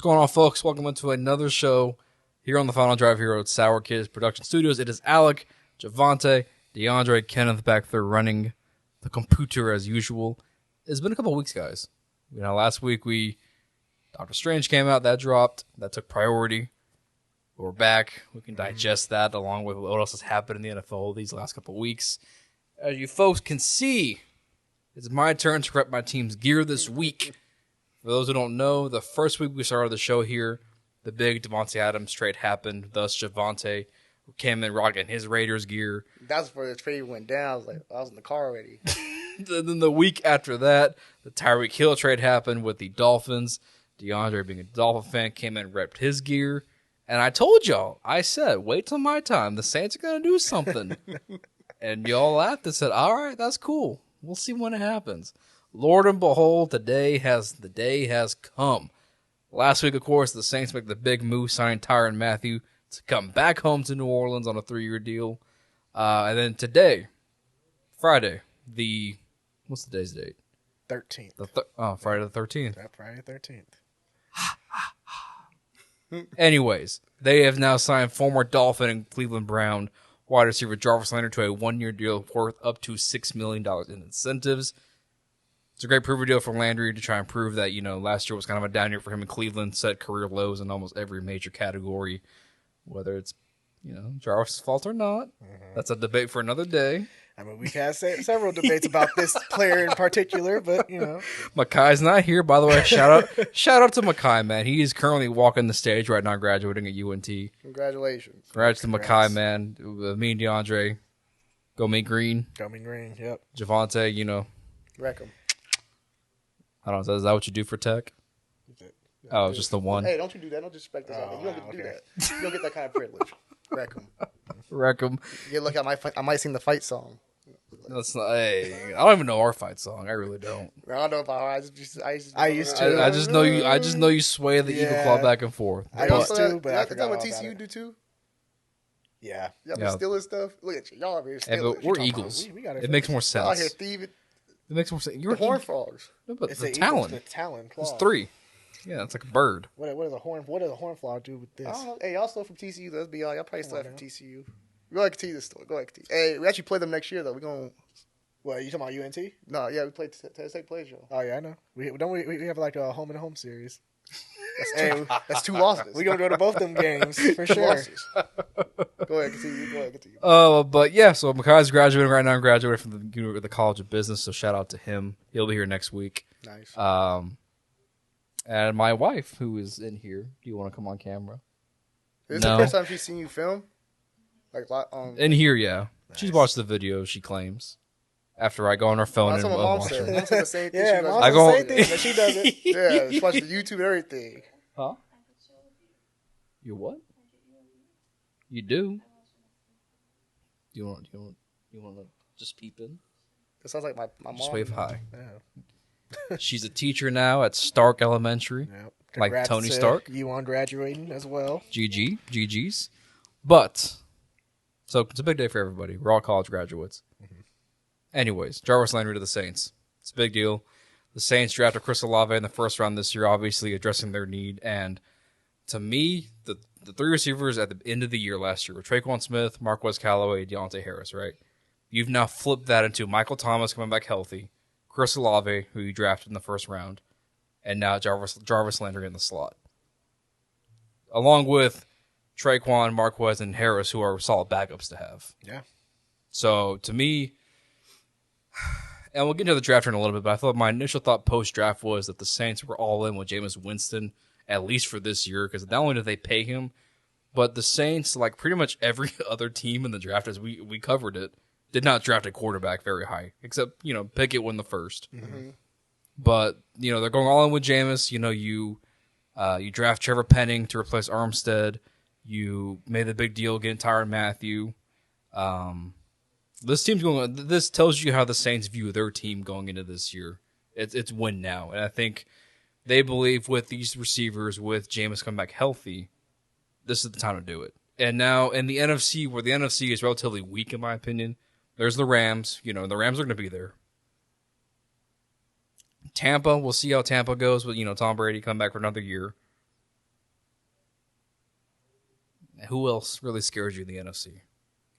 going on, folks? Welcome into another show here on the Final Drive here at Sour Kids Production Studios. It is Alec, Javante, DeAndre, Kenneth back there running the computer as usual. It's been a couple weeks, guys. You know, last week Doctor Strange came out, that dropped, that took priority. We're back. We can digest that along with what else has happened in the NFL these last couple weeks. As you folks can see, it's my turn to rep my team's gear this week. For those who don't know, the first week we started the show here, the big Devontae Adams trade happened. Thus, Javante came in rocking his Raiders gear. That's before the trade went down. I was in the car already. Then the week after that, the Tyreek Hill trade happened with the Dolphins. DeAndre, being a Dolphin fan, came in and repped his gear. And I told y'all, I said, wait till my time. The Saints are going to do something. And y'all laughed and said, all right, that's cool. We'll see when it happens. Lord and behold, the day has come. Last week, of course, the Saints make the big move, signing Tyrann Mathieu to come back home to New Orleans on a 3-year deal. And then today, Friday, what's today's date? 13th. Friday the 13th. Friday the 13th. Anyways, they have now signed former Dolphin and Cleveland Brown wide receiver Jarvis Landry to a 1-year deal worth up to $6 million in incentives. It's a great prove deal for Landry to try and prove that, last year was kind of a down year for him in Cleveland, set career lows in almost every major category, whether it's, Jarvis' fault or not. That's a debate for another day. I mean, we've had several debates about this player in particular, but, Makai's not here, by the way. Shout out to Makai, man. He is currently walking the stage right now, graduating at UNT. Congratulations. Congrats to Makai, man. Me and DeAndre, go meet Green. Go meet Green, yep. Javante, Wreck him. I don't know, is that what you do for tech? Oh, just the one? Hey, don't you do that. Don't disrespect us. You don't get to do that. You don't get that kind of privilege. Wreck him. Wreck him. Yeah, look, I might sing the fight song. That's not. Hey, I don't even know our fight song. I really don't. I don't know about I used to. I just know you sway the eagle claw back and forth. I used to, but I forgot what TCU do too. Yeah. Y'all be stealing stuff. Look at you. Y'all are here stealing. But we're Eagles. It makes more sense. Y'all here thieving. It makes more sense. You're the horn frogs. No, but it's the talon. The talon claw. It's 3. Yeah, it's like a bird. What does a horn frog do with this? I don't know. Hey, y'all still from TCU. Let's be honest. Y'all probably still from TCU. Go ahead and continue the story. Go ahead. Hey, we actually play them next year though. We're going. What, you talking about UNT? No, yeah, we played Tennessee plays y'all. Oh yeah, I know. We have like a home and home series. That's 2 losses. We're gonna go to both them games for sure. Go ahead, continue. But yeah, so Makai's graduating right now. Graduated from the College of Business, so shout out to him. He'll be here next week. Nice. And my wife, who is in here. Do you want to come on camera? Is this the first time she's seen you film? In here, yeah. Nice. She's watched the video, she claims. After I go on her phone and watch it. Mom's the same thing. Yeah, Mom's the same thing, but she does it. Yeah, she watches YouTube and everything. Huh? You what? You do? You want to just peep in? It sounds like my mom. Just wave hi. Yeah. She's a teacher now at Stark Elementary. Yep. Like Tony Stark. You on graduating as well. GG's. But, so it's a big day for everybody. We're all college graduates. Anyways, Jarvis Landry to the Saints. It's a big deal. The Saints drafted Chris Olave in the first round this year, obviously addressing their need. And to me, the 3 receivers at the end of the year last year were Traquan Smith, Marquez Callaway, Deontay Harris, right? You've now flipped that into Michael Thomas coming back healthy, Chris Olave, who you drafted in the first round, and now Jarvis Landry in the slot. Along with Traquan, Marquez, and Harris, who are solid backups to have. Yeah. So, to me, and we'll get into the draft in a little bit, but I thought my initial thought post-draft was that the Saints were all in with Jameis Winston, at least for this year, because not only did they pay him, but the Saints, like pretty much every other team in the draft, as we covered it, did not draft a quarterback very high, except, Pickett won the first. Mm-hmm. But, they're going all in with Jameis. You draft Trevor Penning to replace Armstead. You made the big deal getting Tyrann Mathieu. This tells you how the Saints view their team going into this year. It's win now. And I think they believe with these receivers, with Jameis coming back healthy, this is the time to do it. And now in the NFC, where the NFC is relatively weak in my opinion, there's the Rams. The Rams are going to be there. Tampa, we'll see how Tampa goes with, Tom Brady coming back for another year. Who else really scares you in the NFC?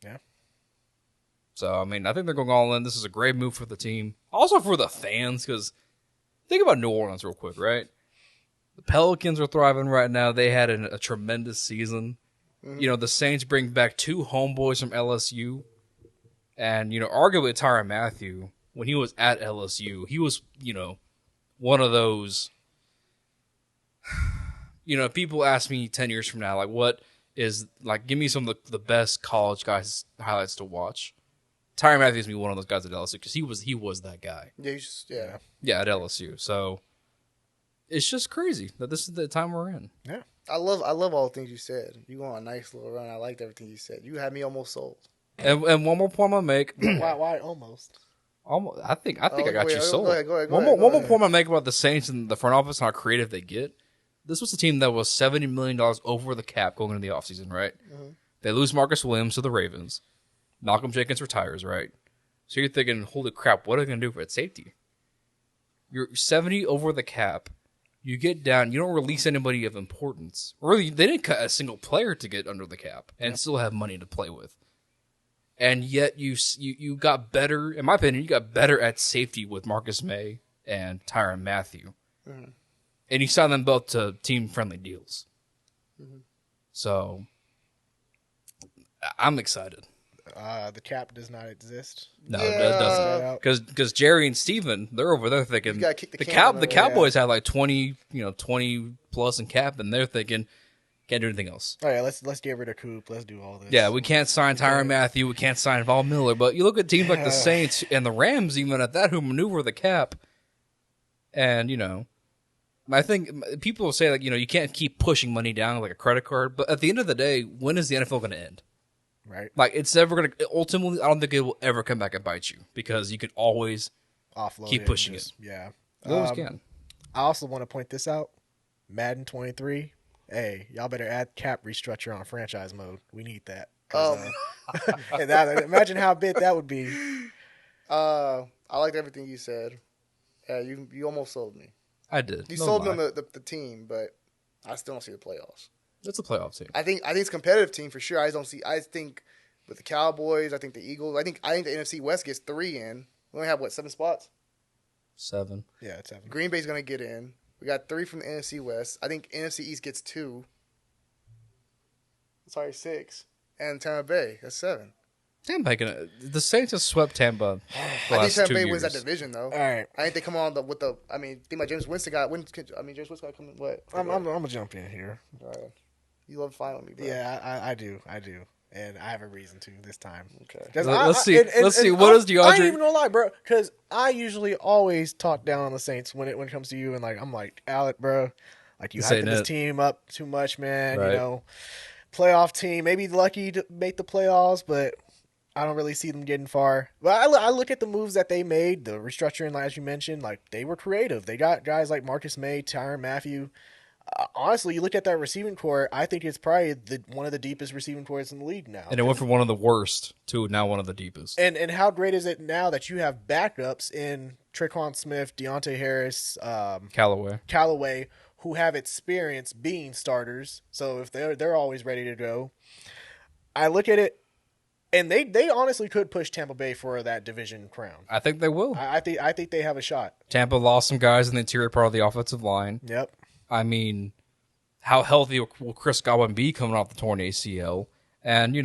Yeah. So, I mean, I think they're going all in. This is a great move for the team. Also for the fans, because think about New Orleans real quick, right? The Pelicans are thriving right now. They had a tremendous season. Mm-hmm. The Saints bring back 2 homeboys from LSU. And, arguably Tyrann Mathieu, when he was at LSU, he was, one of those... people ask me 10 years from now, like, what is, like, give me some of the best college guys highlights to watch. Tyrann Mathieu is going to be one of those guys at LSU because he was that guy. Yeah, at LSU. So it's just crazy that this is the time we're in. Yeah, I love all the things you said. You go on a nice little run. I liked everything you said. You had me almost sold. And one more point I'm gonna make. Why almost? Almost. I think I got you sold. Go ahead, one more point I'm gonna make about the Saints and the front office and how creative they get. This was a team that was $70 million over the cap going into the offseason, right? Mm-hmm. They lose Marcus Williams to the Ravens. Malcolm Jenkins retires, right? So you're thinking, holy crap, what are they going to do for its safety? You're 70 over the cap. You get down. You don't release anybody of importance. Really, they didn't cut a single player to get under the cap and still have money to play with. And yet you got better, in my opinion, you got better at safety with Marcus May and Tyrann Mathieu. Mm-hmm. And you signed them both to team-friendly deals. Mm-hmm. So I'm excited. The cap does not exist. No, it doesn't. Because Jerry and Steven, they're over there thinking the Cowboys had like 20 plus in cap, and they're thinking can't do anything else. All right, let's get rid of Coop. Let's do all this. Yeah, we can't sign Tyrann Mathieu. We can't sign Von Miller. But you look at teams like the Saints and the Rams, even at that, who maneuver the cap, and I think people will say you can't keep pushing money down like a credit card. But at the end of the day, when is the NFL going to end? Right. Like, it's never going to... Ultimately, I don't think it will ever come back and bite you because you could always offload keep pushing it. Yeah. You always can. I also want to point this out. Madden 23. Hey, y'all better add cap restructure on franchise mode. We need that. Imagine how big that would be. I liked everything you said. Yeah, you almost sold me. I did. You sold me on the team, but I still don't see the playoffs. It's a playoff team. I think it's a competitive team for sure. I think with the Cowboys, I think the Eagles, I think the NFC West gets 3 in. We only have 7 spots? 7. Yeah, it's 7. Green Bay's gonna get in. We got 3 from the NFC West. I think NFC East gets 2. Sorry, 6. And Tampa Bay, that's 7. Tampa, the Saints have swept Tampa. I think Tampa Bay wins that division though. All right. I think they come on with the. I mean, think about James Winston James Winston got coming. What? I'm gonna jump in here. All right. You love fighting with me, bro. Yeah, I do, and I have a reason to this time. Okay. Let's see. What is DeAndre? I ain't even gonna lie, bro, because I usually always talk down on the Saints when it comes to you, and I'm like, Alec, bro, like you hyping this team up too much, man. Right. Playoff team, maybe lucky to make the playoffs, but I don't really see them getting far. But I look at the moves that they made, the restructuring, as you mentioned, like they were creative. They got guys like Marcus May, Tyrann Mathieu. Honestly, you look at that receiving core, I think it's probably one of the deepest receiving cores in the league now. And it went from one of the worst to now one of the deepest. And how great is it now that you have backups in Tre'Quan Smith, Deontay Harris, Callaway, who have experience being starters. So if they're always ready to go. I look at it, and they honestly could push Tampa Bay for that division crown. I think they will. I think they have a shot. Tampa lost some guys in the interior part of the offensive line. Yep. I mean, how healthy will Chris Godwin be coming off the torn ACL? And,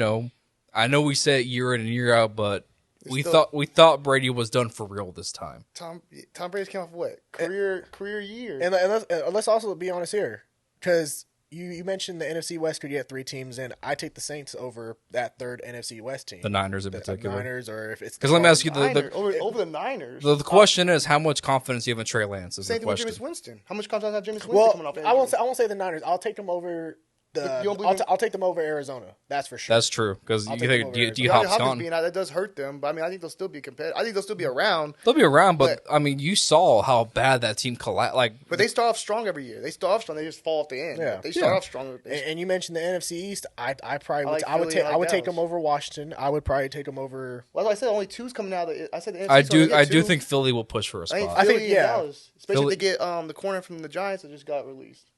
I know we say it year in and year out, but we thought Brady was done for real this time. Tom Brady's came off what? Career year. And let's also be honest here, because you mentioned the NFC West could get 3 teams, and I take the Saints over that third NFC West team. The Niners in particular. The Niners, or if it's... Because let me ask you, over the Niners. The question is, how much confidence do you have in Trey Lance? Same thing with Jameis Winston. How much confidence have Jameis Winston coming off? I won't say the Niners. I'll take them over... I'll take them over Arizona. That's for sure. That's true. Because you think D-Hop's gone. That does hurt them. But, I think they'll still be competitive. I think they'll still be around. They'll be around, but you saw how bad that team collapsed. But they start off strong every year. They start off strong. They just fall off the end. Yeah. They start off strong. And you mentioned the NFC East. I would take them over Washington. I would probably take them over. Well, I said only 2's coming out. I said the NFC. I do think Philly will push for a spot. I think Dallas, especially if they get the corner from the Giants that just got released.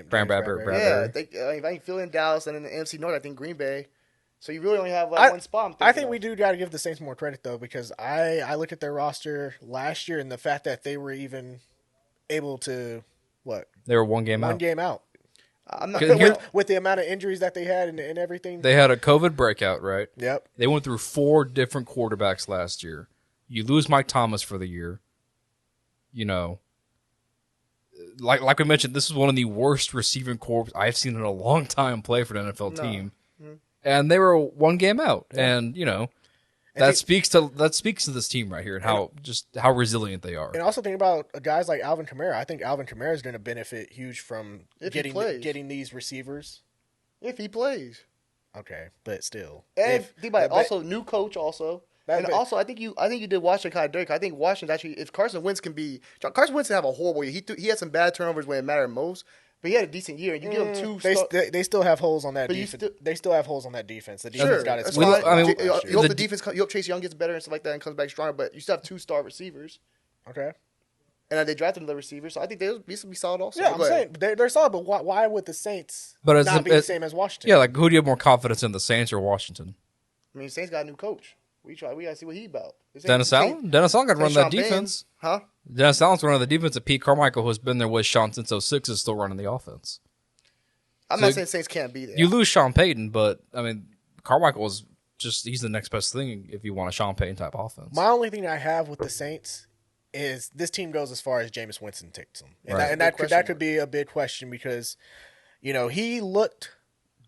Bradbury. Yeah, I think Philly and Dallas, and in the NFC North, I think Green Bay. So you really only have one spot. I think we do got to give the Saints more credit though, because I looked at their roster last year and the fact that they were even able to they were one game out. I'm not with the amount of injuries that they had and everything. They had a COVID breakout, right? Yep. They went through 4 different quarterbacks last year. You lose Mike Thomas for the year. You know, like we mentioned, this is one of the worst receiving corps I've seen in a long time play for an NFL team. Mm-hmm. And they were one game out. Yeah. And, you know, that speaks to this team right here and how resilient they are. And also think about guys like Alvin Kamara. I think Alvin Kamara is going to benefit huge from getting these receivers. If he plays. Okay, but still. And also new coach also. And also, I think you did Washington kind of dirty. I think Washington actually, if Carson Wentz can have a horrible year. He had some bad turnovers when it mattered most, but he had a decent year. And you give him 2. They still have holes on that defense. They still have holes on that defense. The defense got its. You hope the defense. You hope Chase Young gets better and stuff like that and comes back stronger. But you still have 2-star receivers. Okay. And they drafted another receiver, so I think they'll be solid also. Yeah, I'm saying they're solid, but why would the Saints not be the same as Washington? Yeah, like who do you have more confidence in, the Saints or Washington? I mean, Saints got a new coach. We gotta see what he about. Dennis Allen? Dennis Allen got to run that defense. Huh? Dennis Allen's running the defense, and Pete Carmichael, who's been there with Sean since 2006, is still running the offense. I'm not saying Saints can't be there. You lose Sean Payton, but I mean, Carmichael is he's the next best thing if you want a Sean Payton type offense. My only thing I have with the Saints is this team goes as far as Jameis Winston takes them. And that could be a big question because, you know, he looked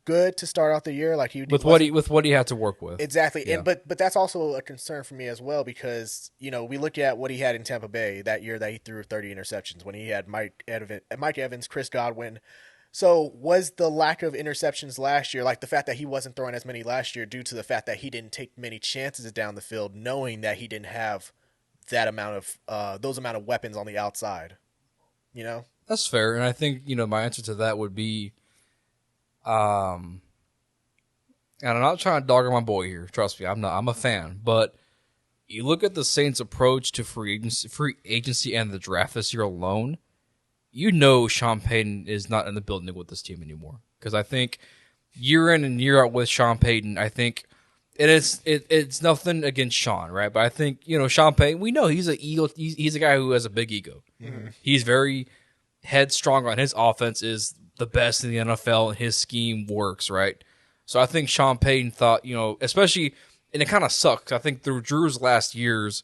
good to start out the year, like with what he had to work with. Exactly. Yeah. But that's also a concern for me as well because, you know, we look at what he had in Tampa Bay that year that he threw 30 interceptions when he had Mike Evans, Chris Godwin. So was the lack of interceptions last year, like the fact that he wasn't throwing as many last year, due to the fact that he didn't take many chances down the field, knowing that he didn't have that amount of those amount of weapons on the outside? You know, that's fair, and I think, you know, my answer to that would be, and I'm not trying to dog on my boy here. Trust me, I'm not. I'm a fan, but you look at the Saints' approach to free agency and the draft this year alone. You know, Sean Payton is not in the building with this team anymore, because I think year in and year out with Sean Payton, I think. It's nothing against Sean, right? But I think, you know, Sean Payton, we know he's he's a guy who has a big ego. Mm-hmm. He's very headstrong on his offense, is the best in the NFL, and his scheme works, right? So I think Sean Payton thought, you know, especially, and it kind of sucks. I think through Drew's last years,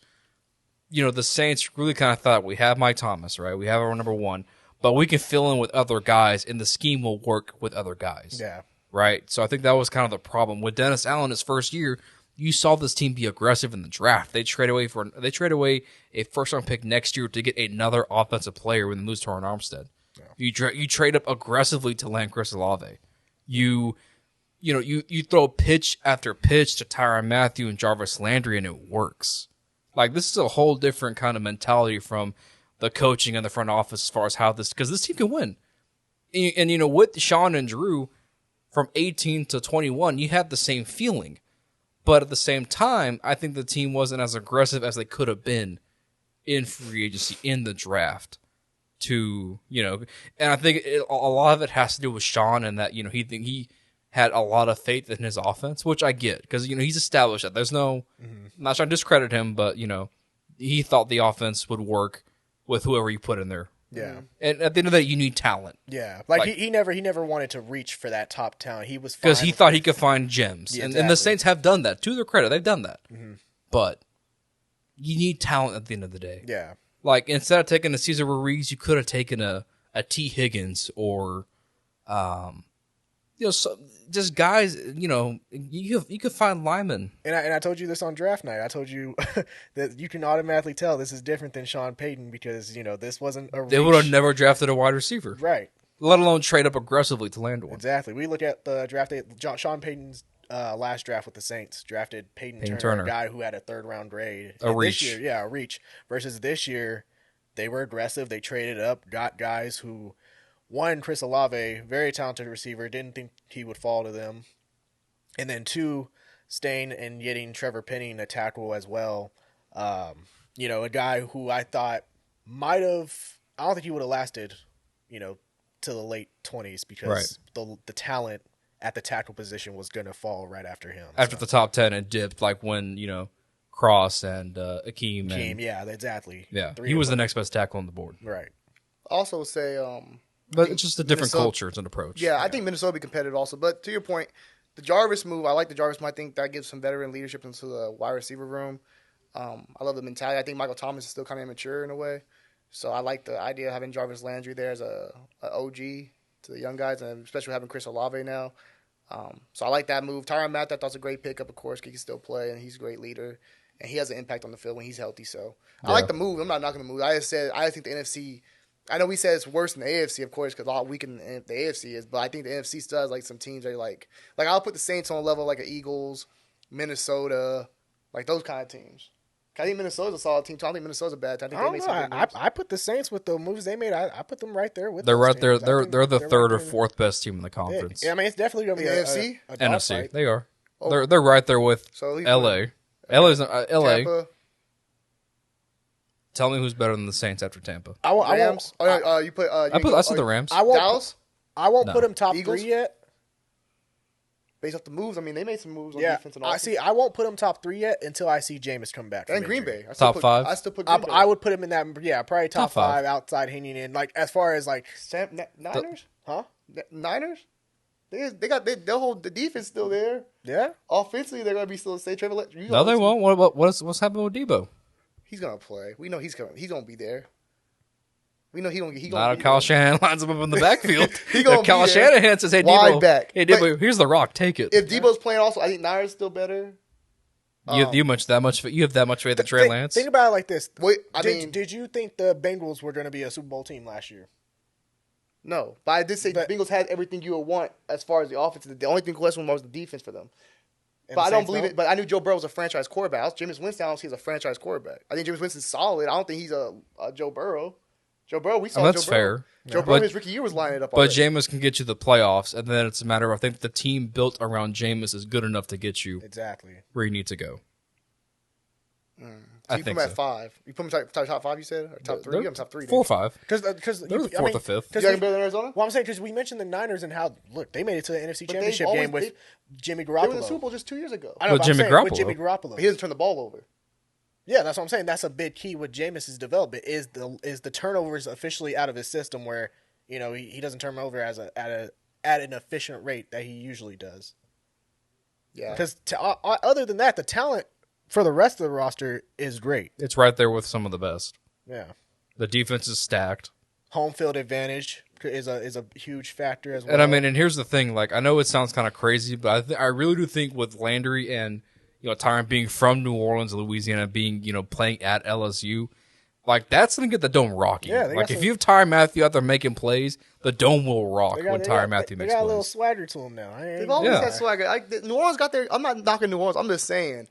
you know, the Saints really kind of thought, we have Mike Thomas, right? We have our number one, but we can fill in with other guys, and the scheme will work with other guys. Yeah. Right, so I think that was kind of the problem with Dennis Allen. His first year, you saw this team be aggressive in the draft. They trade away a first-round pick next year to get another offensive player when they moves to Armstead. Yeah. You trade up aggressively to land Chris Olave. You throw pitch after pitch to Tyrann Mathieu and Jarvis Landry, and it works. Like, this is a whole different kind of mentality from the coaching and the front office as far as how because this team can win. And you know, with Sean and Drew, from 18 to 21, you had the same feeling. But at the same time, I think the team wasn't as aggressive as they could have been in free agency, in the draft. To, you know, and I think a lot of it has to do with Sean, and that, you know, he had a lot of faith in his offense, which I get, because, you know, he's established that. There's no, I'm not trying to discredit him, but, you know, he thought the offense would work with whoever you put in there. Yeah, and at the end of that, you need talent. Yeah, like he never wanted to reach for that top talent. He was because he thought he could find gems, yeah, and the Saints have done that. To their credit, they've done that. Mm-hmm. But you need talent at the end of the day. Yeah, like instead of taking a Cesar Ruiz, you could have taken a T. Higgins or, you know, just guys. You know, you could find linemen. And I told you this on draft night. I told you that you can automatically tell this is different than Sean Payton because, you know, this wasn't a reach. They would have never drafted a wide receiver, right? Let alone trade up aggressively to land one. Exactly. We look at the draft day. Sean Payton's last draft with the Saints drafted Peyton Turner, a guy who had a 3rd-round grade. A reach. This year, a reach. Versus this year, they were aggressive. They traded up, got guys who. One, Chris Olave, very talented receiver, didn't think he would fall to them. And then 2, staying and getting Trevor Penning a tackle as well. You know, a guy who I thought might have, I don't think he would have lasted, you know, to the late 20s because the talent at the tackle position was going to fall right after him. After the top 10 and dipped, like when, Cross and Akeem. Yeah, exactly. Yeah, he was the next best tackle on the board. Right. Also say, but it's just a different culture. It's an approach. Yeah, I think Minnesota will be competitive also. But to your point, the Jarvis move, I like the Jarvis move. I think that gives some veteran leadership into the wide receiver room. I love the mentality. I think Michael Thomas is still kind of immature in a way. So I like the idea of having Jarvis Landry there as a OG to the young guys, and especially having Chris Olave now. So I like that move. Tyrann Mathieu, I thought was a great pickup, of course. He can still play, and he's a great leader. And he has an impact on the field when he's healthy. So I like the move. I'm not knocking the move. I think the NFC – I know we said it's worse than the AFC, of course, because how weak the AFC is. But I think the NFC still has, like, some teams that are like I'll put the Saints on a level like the Eagles, Minnesota, like those kind of teams. I think Minnesota's a solid team, too. I don't think Minnesota's a bad team. I put the Saints with the moves they made. I put them right there with They're right there. Teams. They're the third or fourth best team in the conference. Yeah, I mean, it's definitely going to be NFC? A NFC. fight. They are. Oh. They're right there with LA. LA's LA. Tampa. Tell me who's better than the Saints after Tampa. Rams. I said the Rams. Dallas. I won't put them top Eagles? 3 yet. Based off the moves, I mean, they made some moves on defense and offense. I won't put him top 3 yet until I see Jameis come back. And Green Bay. Top 5? I still put Green Bay. I would put him in that, probably top 5 outside hanging in. Like, as far as, like... Niners? Huh? Niners? They got their whole defense still there. Yeah? Offensively, they're going to be still the same. Trevor, no, they won't. What's happening with Debo? He's going to play. We know he's going to be there. We know he gonna not if Kyle Shanahan lines him up in the backfield. Kyle Shanahan says, "Hey, Debo, hey, Debo, here's the rock. Take it." If Debo's playing, also, I think Niners is still better. You have that much faith in Trey Lance? Think about it like this. Did you think the Bengals were going to be a Super Bowl team last year? No, but I did say the Bengals had everything you would want as far as the offense. The only thing question was the defense for them. But I don't believe it. But I knew Joe Burrow was a franchise quarterback. Jameis Winston, I don't see as a franchise quarterback. I think Jameis Winston's solid. I don't think he's a Joe Burrow. Joe Burrow, we saw that's Joe Burrow. fair. Joe Burrow, his rookie year was lining up. But Jameis can get you the playoffs, and then it's a matter of I think the team built around Jameis is good enough to get you where you need to go. So you put him at 5. You put him top 5, you said? Or top 3? I'm top 3. 4 or 5. Because they're the 4th or 5th. You got him better than Arizona? Well, I'm saying because we mentioned the Niners and how, look, they made it to the NFC Championship game with Jimmy Garoppolo. They were in the Super Bowl just 2 years ago. I know, with Jimmy Garoppolo. But he doesn't turn the ball over. Yeah, that's what I'm saying. That's a big key with Jameis's development is the turnovers officially out of his system where, he doesn't turn over at an efficient rate that he usually does. Yeah. Because other than that, the talent for the rest of the roster is great. It's right there with some of the best. Yeah. The defense is stacked. Home field advantage is a huge factor as well. And I mean, and here's the thing, like I know it sounds kind of crazy, but I really do think with Landry and Tyrann being from New Orleans, Louisiana, being playing at LSU, like that's gonna get the dome rocky. Yeah, like if you have Tyrann Mathieu out there making plays, the dome will rock when Tyrann Mathieu makes plays. They got a little swagger to them now. They've always had swagger. New Orleans got their. I'm not knocking New Orleans. I'm just saying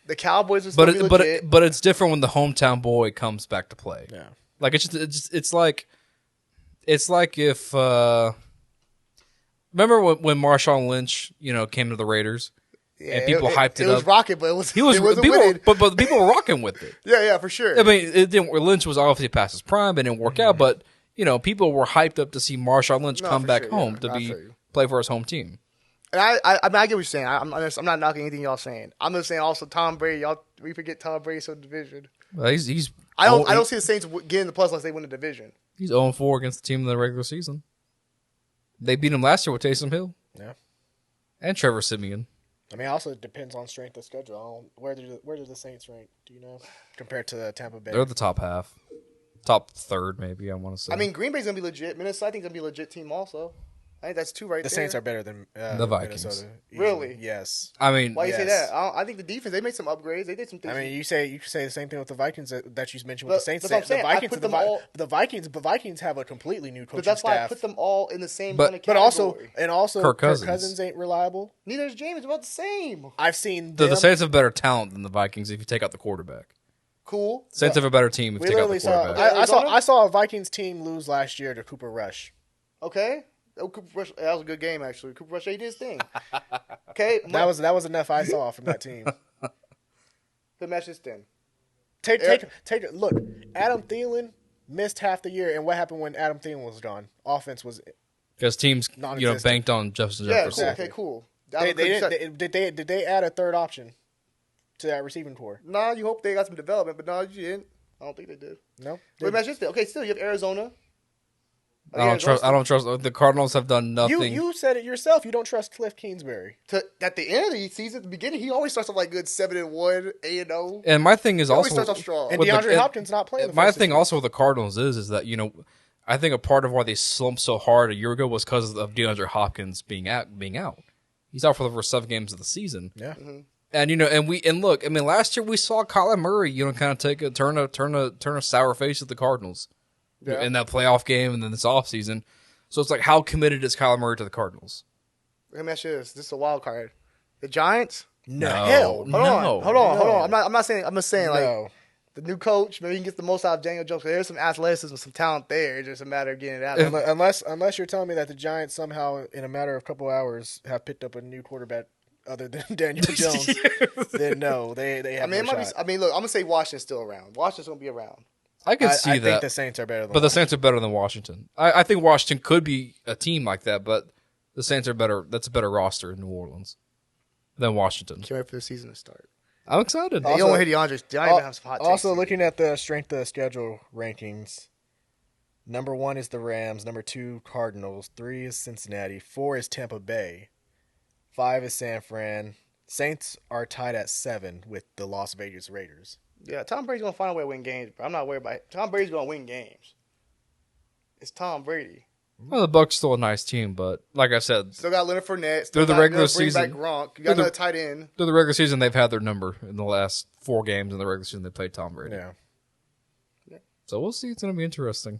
the Cowboys are still legit. But it's different when the hometown boy comes back to play. Yeah, like it's like if remember when Marshawn Lynch came to the Raiders. Yeah, and people hyped it up. It was rocking, but it wasn't winning. But people were rocking with it. Yeah, for sure. I mean, Lynch was obviously past his prime, but it didn't work out. But people were hyped up to see Marshawn Lynch come back home to play for his home team. And I get what you're saying. I'm not knocking anything y'all saying. I'm just saying also Tom Brady. We forget Tom Brady's in the division. Well, he's. I don't see the Saints getting the plus unless they win the division. He's 0-4 against the team in the regular season. They beat him last year with Taysom Hill. Yeah, and Trevor Siemian. I mean, also it depends on strength of schedule. Where do the Saints rank? Do you know compared to Tampa Bay? They're the top half, top third maybe. I want to say. I mean, Green Bay's gonna be legit. Minnesota I think gonna be a legit team also. I think that's 2 right there. The Saints are better than the Vikings. Minnesota. Really? Yes. I mean, why you say that? I think the defense. They made some upgrades. They did some things. I mean, you could say the same thing with the Vikings that you mentioned with the Saints. That's what I'm saying. The Vikings have a completely new coaching staff. But that's why I put them all in the same kind of category. But also, Kirk Cousins ain't reliable. Neither is James. About the same. I've seen the Saints have better talent than the Vikings if you take out the quarterback. Cool. Saints have a better team if you take out the quarterback. I saw a Vikings team lose last year to Cooper Rush. Okay. Cooper Rush, that was a good game actually. Cooper Rush did his thing. Okay, that was enough I saw from that team. Good match this then. Take a look. Adam Thielen missed half the year. And what happened when Adam Thielen was gone? Offense was because teams banked on Justin Jefferson. Yeah, cool. Did they add a third option to that receiving core? No, you hope they got some development, but no, you didn't. I don't think they did. No. Wait, man, okay, still you have Arizona. I don't trust. The Cardinals have done nothing. You said it yourself. You don't trust Cliff Kingsbury. At the end of the season, at the beginning, he always starts off like good 7-1, 8-0. And my thing is he also always starts off strong. And DeAndre Hopkins not playing. My thing also with the Cardinals is that I think a part of why they slumped so hard a year ago was because of DeAndre Hopkins being out. He's out for the first 7 games of the season. Yeah. Mm-hmm. And look, I mean, last year we saw Kyler Murray, kind of take turn a sour face at the Cardinals in that playoff game and then this offseason. So it's like, how committed is Kyler Murray to the Cardinals? Let me ask you this. This is a wild card. The Giants? No. Hell. Hold on. I'm not saying. I'm just saying like the new coach. Maybe he can get the most out of Daniel Jones. There's some athleticism, some talent there. It's just a matter of getting it out. Unless you're telling me that the Giants somehow, in a matter of a couple hours, have picked up a new quarterback other than Daniel Jones, then no, they have no shot. Look, I'm gonna say Washington's still around. Washington's gonna be around. I can see that. I think the Saints are better than Washington. The Saints are better than Washington. I think Washington could be a team like that, but the Saints are better. That's a better roster in New Orleans than Washington. Can't wait for the season to start. I'm excited. You don't hit DeAndre. DeAndre have some hot takes. Also, looking at the strength of schedule rankings, number 1 is the Rams. Number 2, Cardinals. 3 is Cincinnati. 4 is Tampa Bay. 5 is San Fran. Saints are tied at 7 with the Las Vegas Raiders. Yeah, Tom Brady's going to find a way to win games, but I'm not worried about it. Tom Brady's going to win games. It's Tom Brady. Well, the Bucs still a nice team, but like I said, still got Leonard Fournette. Through the regular season, back Gronk. You got another tight end. Through the regular season, they've had their number in the last 4 games in the regular season. They played Tom Brady. Yeah. So we'll see. It's going to be interesting.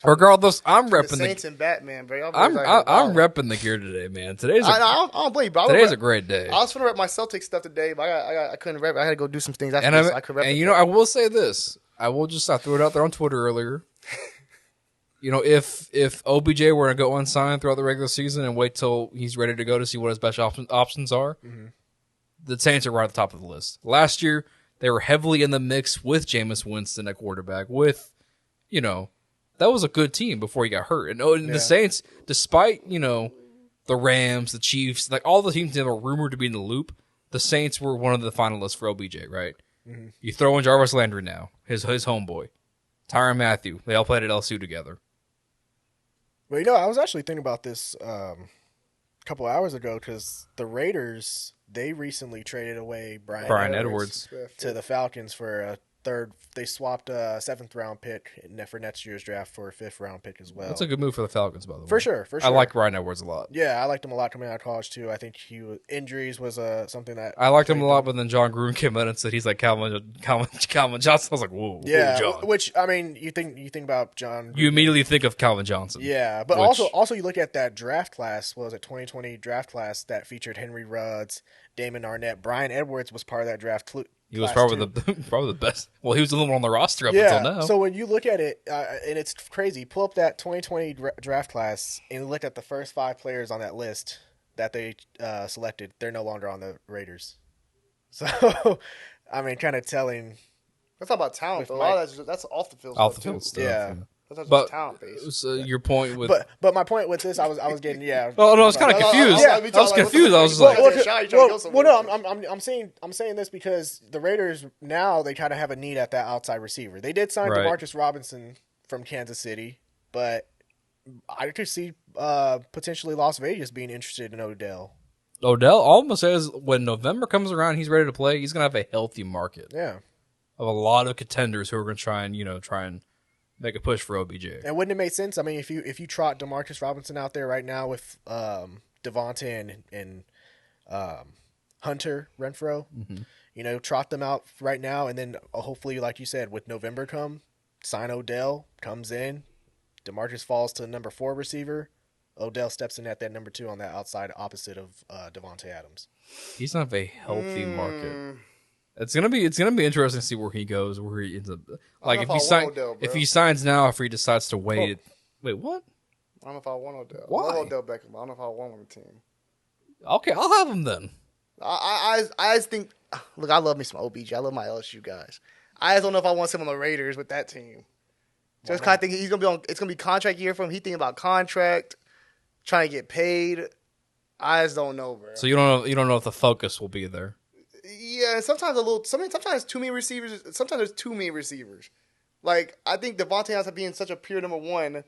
Regardless, I'm repping the Saints and Batman, bro. I'm repping the gear today, man. I don't blame you, bro. Today's a great day. I was going to rep my Celtics stuff today, but I couldn't rep. I had to go do some things after this. So I could rep. And I will say this. I threw it out there on Twitter earlier. If OBJ were to go unsigned throughout the regular season and wait till he's ready to go to see what his best options are, the Saints are right at the top of the list. Last year, they were heavily in the mix with Jameis Winston at quarterback. That was a good team before he got hurt. And the Saints, despite, the Rams, the Chiefs, like all the teams that were rumored to be in the loop, the Saints were one of the finalists for OBJ, right? Mm-hmm. You throw in Jarvis Landry now, his homeboy. Tyrann Mathieu. They all played at LSU together. Well, I was actually thinking about this a couple hours ago because the Raiders, they recently traded away Brian Edwards to the Falcons for a third. They swapped a 7th-round pick for next year's draft for a 5th-round pick as well. That's a good move for the Falcons, by the way. For sure. I like Brian Edwards a lot. Yeah, I liked him a lot coming out of college too. I think injuries was something that I liked him a lot, but then John Gruden came in and said he's like Calvin Johnson. I was like, whoa, John. Which you think about John Gruden, you immediately think of Calvin Johnson. Yeah, but also you look at that draft class. What was it, 2020 draft class that featured Henry Ruggs, Damon Arnett, Brian Edwards was part of that draft. He was probably the best. Well, he was the only one on the roster up until now. So when you look at it, and it's crazy, pull up that 2020 draft class and look at the first 5 players on that list that they selected. They're no longer on the Raiders. So, kind of telling. That's not about talent, though. A lot of that's off the field. Off the field stuff. Yeah. But talent based. Your point with, but my point with this, I was getting Oh no, I was kind of confused. I was confused. I was like, I'm saying this because the Raiders now they kind of have a need at that outside receiver. They did sign Demarcus Robinson from Kansas City, but I could see potentially Las Vegas being interested in Odell. Almost says when November comes around, he's ready to play. He's gonna have a healthy market. Yeah, of a lot of contenders who are gonna try and make a push for OBJ. And wouldn't it make sense? I mean, if you trot DeMarcus Robinson out there right now with Devontae and Hunter Renfrow, trot them out right now, and then hopefully, like you said, with November sign Odell, comes in, DeMarcus falls to number 4 receiver, Odell steps in at that number 2 on that outside opposite of Devontae Adams. He's not a healthy market. It's gonna be interesting to see where he goes, where he ends up. Like if he signs now, if he decides to wait. Wait, what? I don't know if I want Odell. Why? I love Odell Beckham. I don't know if I want him on the team. Okay, I'll have him then. I just think. Look, I love me some OBJ. I love my LSU guys. I just don't know if I want him on the Raiders with that team. Just kind of thinking he's gonna be on. It's gonna be contract year for him. He thinking about contract, trying to get paid. I just don't know, bro. So you don't know if the focus will be there. Yeah, sometimes sometimes too many receivers. Sometimes there's too many receivers. Like I think Devontae has to be in such a pure number one.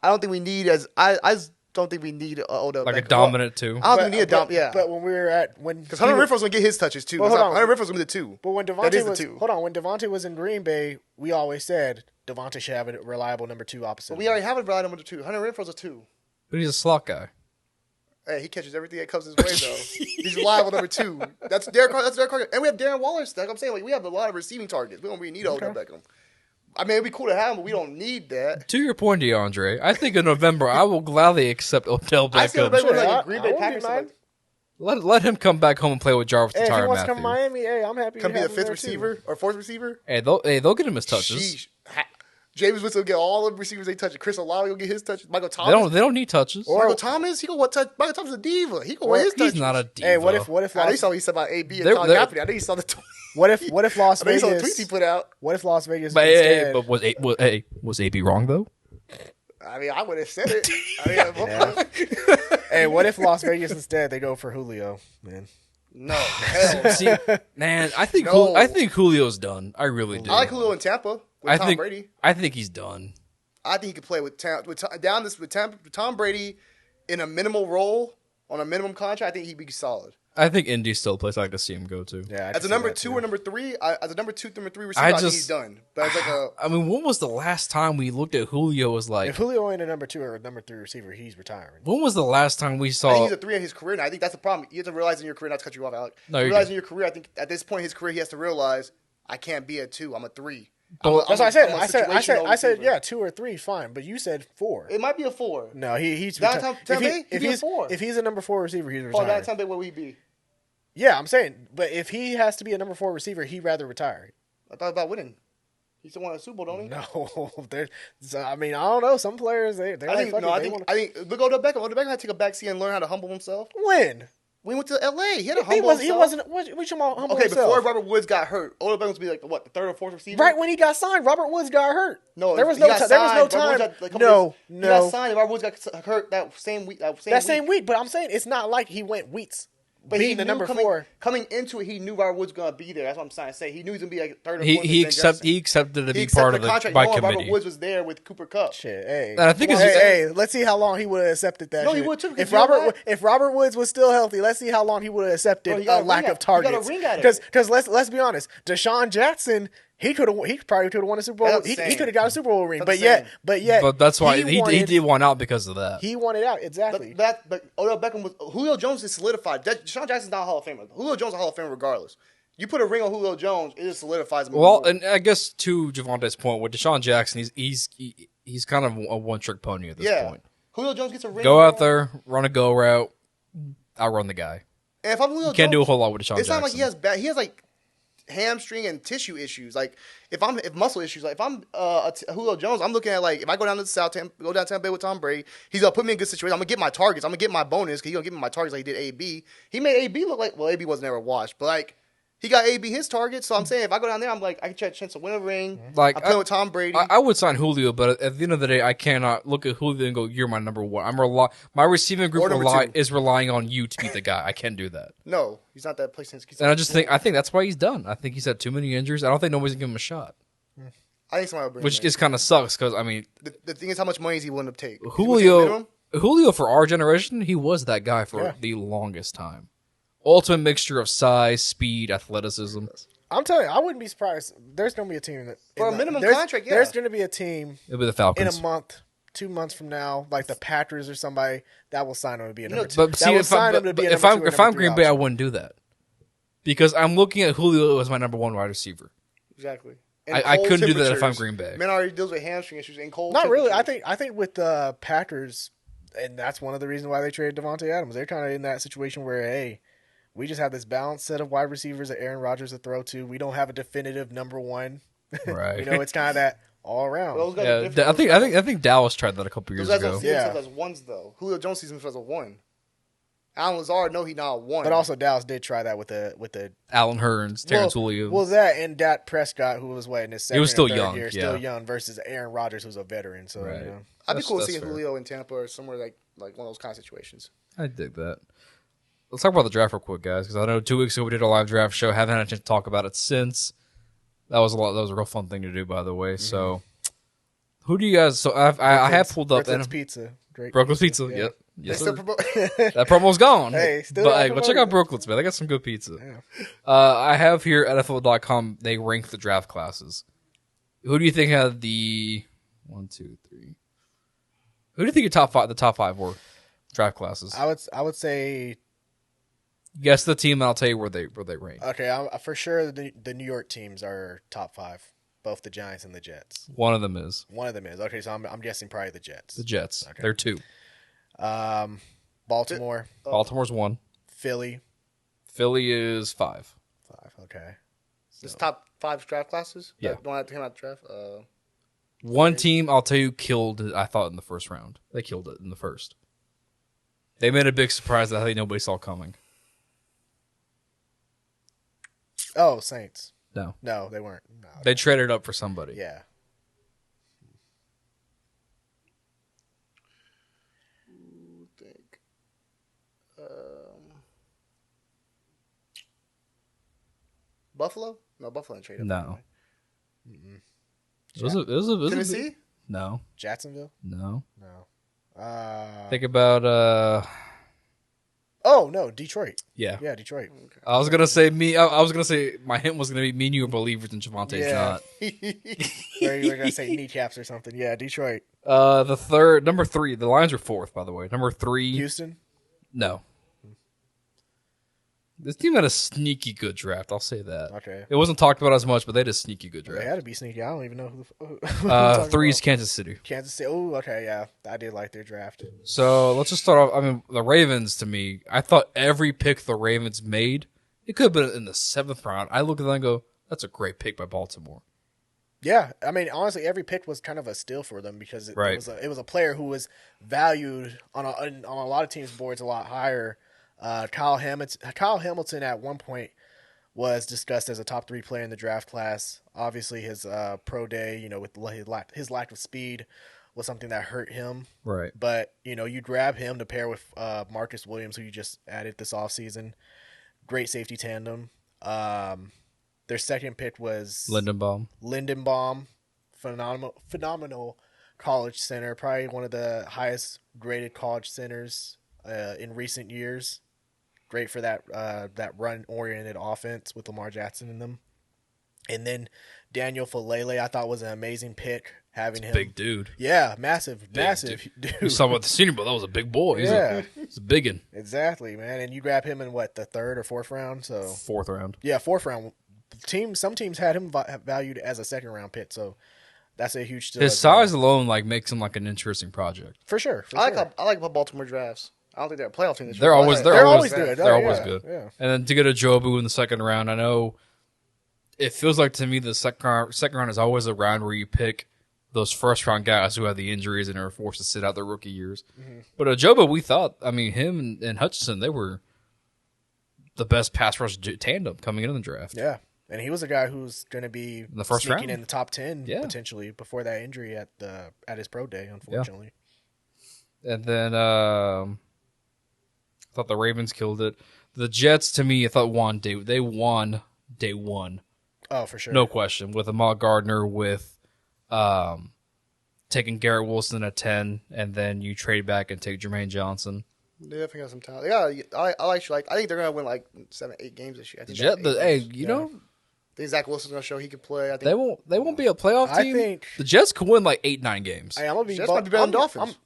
I don't think we need I just don't think we need Odell like Beckham. a dominant two. I don't think we need a dominant. Yeah, but when we were at because Hunter Renfrow's gonna get his touches too. Hunter Renfrow's gonna be the two. But when Devontae was in Green Bay, we always said Devontae should have a reliable number two opposite. But we already have a reliable number two. Hunter Renfrow's a two. But he's a slot guy. Hey, he catches everything that comes his way, though. He's reliable number two. That's Derek Carr. And we have Darren Waller. Like I'm saying, like we have a lot of receiving targets. We don't really need Odell Beckham. I mean, it'd be cool to have him, but we don't need that. To your point, DeAndre, I think in November I will gladly accept Odell Beckham. I see Odell Beckham like Green Bay Packers. Let him come back home and play with Jarvis hey, Tyrann Mathieu. If he wants to come to Miami, hey, I'm happy. Come be the fifth receiver or fourth receiver. Hey, they'll get him his touches. Sheesh. James Winston will get all the receivers they touch. Chris Olave will get his touches. Michael Thomas. They don't need touches. Michael Thomas, he go what touch? Michael Thomas is a diva. He go what his touches. He's not a diva. Hey, what if? I saw what he said about AB and Colin Kaepernick. I think he saw the tweet. What if Las I think he saw the Vegas? tweets he put out. What if Las Vegas? But was AB wrong though? I mean, I would have said it. Hey, what if Las Vegas instead they go for Julio? Man, no. Hell. See, man, I think Julio's done. I really do. I like Julio in Tampa with Tom Brady. I think he's done. I think he could play with Tom Brady in a minimal role on a minimum contract. I think he'd be solid. I think Indy's still a place I like to see him go to. Yeah, as a number two or number three, as a number two, number three receiver, I think he's done. But it's like I mean, when was the last time we looked at Julio as like? If Julio ain't a number two or a number three receiver, he's retiring. When was the last time we saw? I think he's a three in his career. And I think that's the problem. You have to realize in your career, not to cut you off, Alec. No, realize in your career, I think at this point in his career, he has to realize I can't be a two. I'm a three. That's what I said. I said, yeah, 2 or 3, fine. But you said 4. It might be a 4. No, he's if he's a number 4 receiver, he's retired. Oh, that time, where would he be? Yeah, I'm saying, but if he has to be a number 4 receiver, he'd rather retire. I thought about winning. He still won a Super Bowl, don't he? No, I mean, I don't know. Some players I think look Odell Beckham. Odell Beckham had to take a back seat and learn how to humble himself. When? We went to L.A. He had to humble himself. He wasn't. What you talking about? Humble himself? Before Robert Woods got hurt, Odell Beckham was be like the third or fourth receiver. Right when he got signed, Robert Woods got hurt. No, there was no time. No. He got signed. Robert Woods got hurt that same week. Same week. But I'm saying it's not like he went weeks. But being the number 4. Coming into it, he knew Robert Woods was going to be there. That's what I'm trying to say. He knew he was going to be like third or fourth. He accepted to be part of the contract by committee. Robert Woods was there with Cooper Kupp. Shit, hey. And I think let's see how long he would have accepted that. No, he would too. If Robert Woods was still healthy, let's see how long he would have accepted a lack of targets. Because let's be honest, Deshaun Jackson. He probably could have won a Super Bowl. He could have got a Super Bowl ring, but that's why he did want out because of that. He wanted out exactly. But Odell Beckham Julio Jones is solidified. Deshaun Jackson's not a Hall of Famer. Julio Jones is a Hall of Famer regardless. You put a ring on Julio Jones, it just solidifies him. Well, and I guess to Javonte's point with Deshaun Jackson, he's kind of a one-trick pony at this point. Julio Jones gets a ring. Go out there, run a go route, outrun the guy. And if I'm Julio Jones, can't do a whole lot with Deshaun Jackson. It's not like he has like hamstring and tissue issues. Like if muscle issues, like if I'm Julio Jones, I'm looking at like if I go down to Tampa Bay with Tom Brady, he's gonna put me in a good situation. I'm gonna get my targets. I'm gonna get my bonus because he's gonna give me my targets like he did AB. He made AB look like AB wasn't ever washed, but like he got AB his targets. So I'm saying if I go down there, I'm like I can try a chance to win a ring. Like I'm playing with Tom Brady. I would sign Julio, but at the end of the day, I cannot look at Julio and go, "You're my number one." My receiving group is relying on you to be the guy. I can't do that. No, he's not that place. And I think that's why he's done. I think he's had too many injuries. I don't think nobody's gonna give him a shot. I think somebody will bring which just kind of sucks because I mean, the thing is, how much money is he willing to take? Julio for our generation, he was that guy for the longest time. Ultimate mixture of size, speed, athleticism. I'm telling you, I wouldn't be surprised. There's going to be a team that for a minimum contract. Yeah, there's going to be a team. It'll be the Falcons in a month, 2 months from now, like the Packers or somebody that will sign him to be a number 2. But see, if I'm Green Bay, I wouldn't do that because I'm looking at Julio as my number 1 wide receiver. Exactly. I couldn't do that if I'm Green Bay. Man already deals with hamstring issues in cold. Not really. I think with the Packers, and that's one of the reasons why they traded Devontae Adams. They're kind of in that situation where, hey, we just have this balanced set of wide receivers that Aaron Rodgers to throw to. We don't have a definitive number 1. Right. It's kind of that all around. Yeah, I think Dallas tried that a couple years ago. Those guys don't see themselves as ones though. Julio Jones sees himself as a 1. Alan Lazard, no, he not won. But also Dallas did try that with the Alan Hearns, Terrence Williams. Well, that and Dak Prescott, who was in his second he was still or third young, year, still young, versus Aaron Rodgers, who's a veteran. So right. I'd be cool to see Julio in Tampa or somewhere like one of those kind of situations. I dig that. Let's talk about the draft real quick, guys, because I know 2 weeks ago we did a live draft show. Haven't had a chance to talk about it since. That was a real fun thing to do, by the way. Mm-hmm. So, who do you guys? So I have pulled up Brooklyn's Pizza. Brooklyn's Pizza. Yeah. Yep. Yes, that promo's gone. Hey, go check out Brooklyn's, man. They got some good pizza. Yeah. I have here at NFL.com, they rank the draft classes. Who do you think had the 1, 2, 3? Who do you think the top five were draft classes? I would say. Guess the team, and I'll tell you where they rank. Okay, for sure the New York teams are top 5. Both the Giants and the Jets. One of them is. Okay, so I'm guessing probably the Jets. The Jets. Okay. They're 2. Baltimore. Baltimore's 1. Philly. Philly is 5. 5. Okay. So. It's top 5 draft classes. Yeah. Don't have to come out the draft. One team, I'll tell you, killed it. I thought in the first round. They killed it in the first. They made a big surprise that I think nobody saw coming. Oh, Saints. No, they weren't. No, they traded up for somebody. Yeah. Buffalo? No, Buffalo didn't trade up. No. Mm-mm. It was Tennessee? No. Jacksonville? No. No. Think about Oh no, Detroit. Yeah, Detroit. Okay. I was gonna say I was gonna say my hint was gonna be me and you are believers and Javante's not. Or you were gonna say kneecaps or something. Yeah, Detroit. Number 3. The Lions are 4th, by the way. Number 3. Houston. No. This team had a sneaky good draft. I'll say that. Okay. It wasn't talked about as much, but they had a sneaky good draft. They had to be sneaky. I don't even know who. 3 is Kansas City. Kansas City. Oh, okay, yeah. I did like their draft. So let's just start off. I mean, the Ravens, to me, I thought every pick the Ravens made, it could have been in the 7th round. I look at that and go, that's a great pick by Baltimore. Yeah, I mean, honestly, every pick was kind of a steal for them because it was a player who was valued on a lot of teams' boards a lot higher. Kyle Hamilton at one point was discussed as a top 3 player in the draft class. Obviously, his pro day, with his lack of speed, was something that hurt him. Right. But you grab him to pair with Marcus Williams, who you just added this offseason. Great safety tandem. Their second pick was Lindenbaum, phenomenal college center, probably one of the highest graded college centers in recent years. Great for that run-oriented offense with Lamar Jackson in them. And then Daniel Falele, I thought was an amazing pick. Having him, big dude. Yeah, massive dude. We saw about the Senior Bowl. That was a big boy. He's a big one. Exactly, man. And you grab him in the 3rd or 4th round. So 4th round. Yeah, 4th round. Some teams had him valued as a 2nd round pick. So that's a huge steal. His size alone makes him like an interesting project. For sure. I like about Baltimore drafts. I don't think they're a playoff team this year. They're always good. They're always good. Yeah. And then to get a Jobu in the 2nd round, I know it feels like to me the second round is always a round where you pick those first-round guys who have the injuries and are forced to sit out their rookie years. Mm-hmm. But Jobu, we thought, him and Hutchinson, they were the best pass rush tandem coming into the draft. Yeah. And he was a guy who's going to be in the first round, in the top 10 potentially before that injury at his pro day, unfortunately. Yeah. And then I thought the Ravens killed it. The Jets, to me, I thought they won day 1. Oh, for sure. No question. With Ahmad Gardner, with taking Garrett Wilson at 10, and then you trade back and take Jermaine Johnson. They definitely got some talent. I think they're gonna win like 7-8 games this year. I think Zach Wilson's gonna show he can play. I think they won't be a playoff team. I think the Jets could win like 8-9 games. I'm gonna be Jets might be better than Dolphins.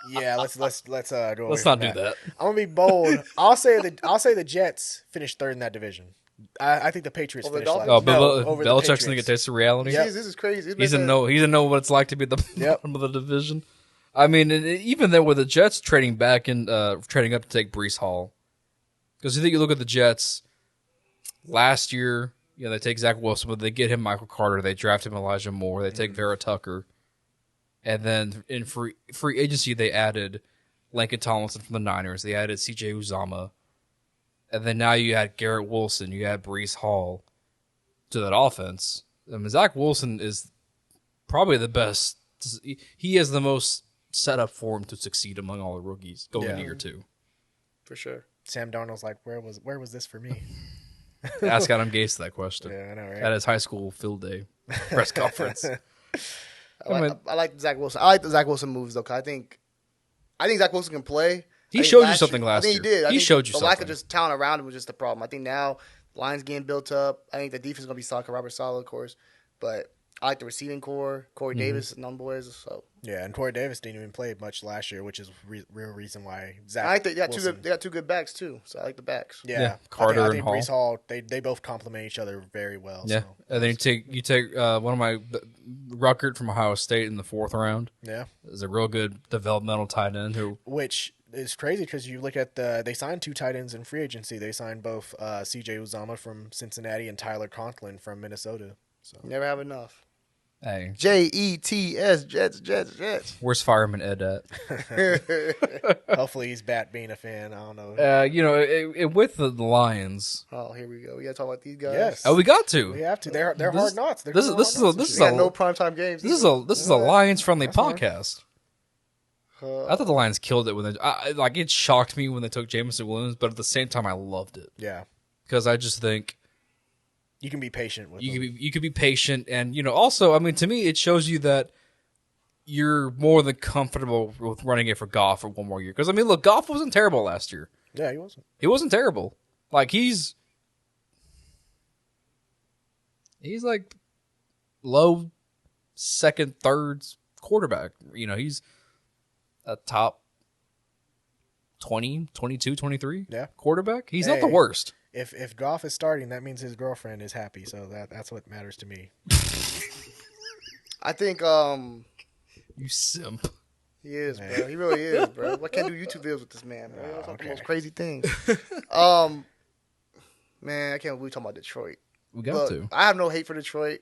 Yeah, let's go. Let's not do that. I'm gonna be bold. I'll say the Jets finished 3rd in that division. I think the Patriots finished last. Over Belichick's gonna get taste of reality. Yep. This is crazy. He doesn't know what it's like to be at the bottom of the division. I mean, even then with the Jets trading back and trading up to take Breece Hall, because you look at the Jets last year, they take Zach Wilson, but they get him Michael Carter, they draft him Elijah Moore, they take Vera Tucker, and then in free agency they added Lincoln Tomlinson from the Niners. They added C.J. Uzomah. And then now you had Garrett Wilson. You had Breece Hall to that offense. I mean, Zach Wilson is probably the best. He has the most set up for him to succeed among all the rookies going into year 2. For sure. Sam Darnold's like, where was this for me? Ask Adam Gase that question. Yeah, I know, right? At his high school field day press conference. I like Zach Wilson. I like the Zach Wilson moves though. 'Cause I think Zach Wilson can play. He showed you something last year. I think he did. He showed you the something. lack of just talent around him was just the problem. I think now the line's getting built up. I think the defense is going to be solid. Robert Saleh, of course, but I like the receiving core. Corey Davis and them boys. So yeah, and Corey Davis didn't even play much last year, which is real reason why Zach. I think Wilson, they got two good backs too. So I like the backs. Yeah, Carter I think and Breece Hall. They both complement each other very well. Yeah, so. and then you take one of my Ruckert from Ohio State in the 4th round. Yeah, is a real good developmental tight end which is crazy because you look at they signed 2 tight ends in free agency. They signed both C.J. Uzomah from Cincinnati and Tyler Conklin from Minnesota. So never have enough. Hey, Jets, Jets. Where's Fireman Ed at? Hopefully he's back being a fan. I don't know. With the Lions. Oh, here we go. We got to talk about these guys. Yes. Oh, we got to. We have to. They're hard knocks. This is no primetime games. This is a Lions friendly podcast. I thought the Lions killed it when it shocked me when they took Jameson Williams, but at the same time I loved it. Yeah, because I just think you can be patient with them. You can be patient, and also, I mean, to me, it shows you that you're more than comfortable with running it for Goff for one more year. Because I mean, look, Goff wasn't terrible last year. Yeah, he wasn't. He wasn't terrible. Like he's like low second, third quarterback. He's a top 20, 22, 23 quarterback. He's not the worst. If Goff is starting, that means his girlfriend is happy. So that's what matters to me. I think you simp. He is, bro. He really is, bro. I can't do YouTube videos with this man, bro. That's like the most crazy thing. Man, I can't believe we're talking about Detroit. We got to. I have no hate for Detroit.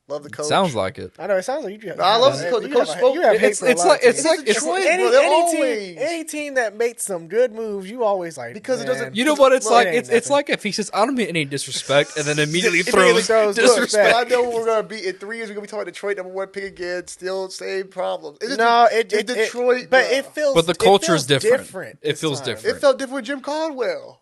Love the coach. Sounds like it. I know it sounds like you. I love the coach. The coach spoke. You have hate for a lot of teams. It's like Detroit. Any team that makes some good moves, you always like because it doesn't. You know what? It's like it's like if he says, "I don't mean any disrespect," and then immediately throws disrespect. I know we're gonna be in 3 years. We're gonna be talking about Detroit #1 pick again. Still same problem. It's Detroit, but it feels. But the culture is different. It feels different. It felt different with Jim Caldwell.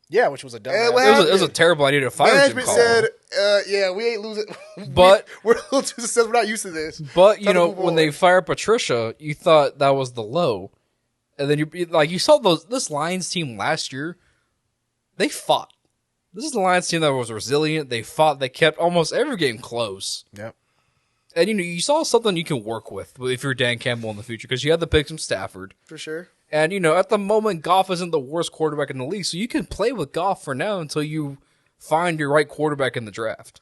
Yeah, which was a dumb. It was a terrible idea to fire Jim Caldwell. Management said, we ain't losing. But we're a little too successful. We're not used to this. But when they fired Patricia, you thought that was the low, and then you saw this Lions team last year. They fought. This is the Lions team that was resilient. They fought. They kept almost every game close. Yep. And you saw something you can work with if you're Dan Campbell in the future because you had the picks from Stafford for sure. And, at the moment, Goff isn't the worst quarterback in the league, so you can play with Goff for now until you find your right quarterback in the draft.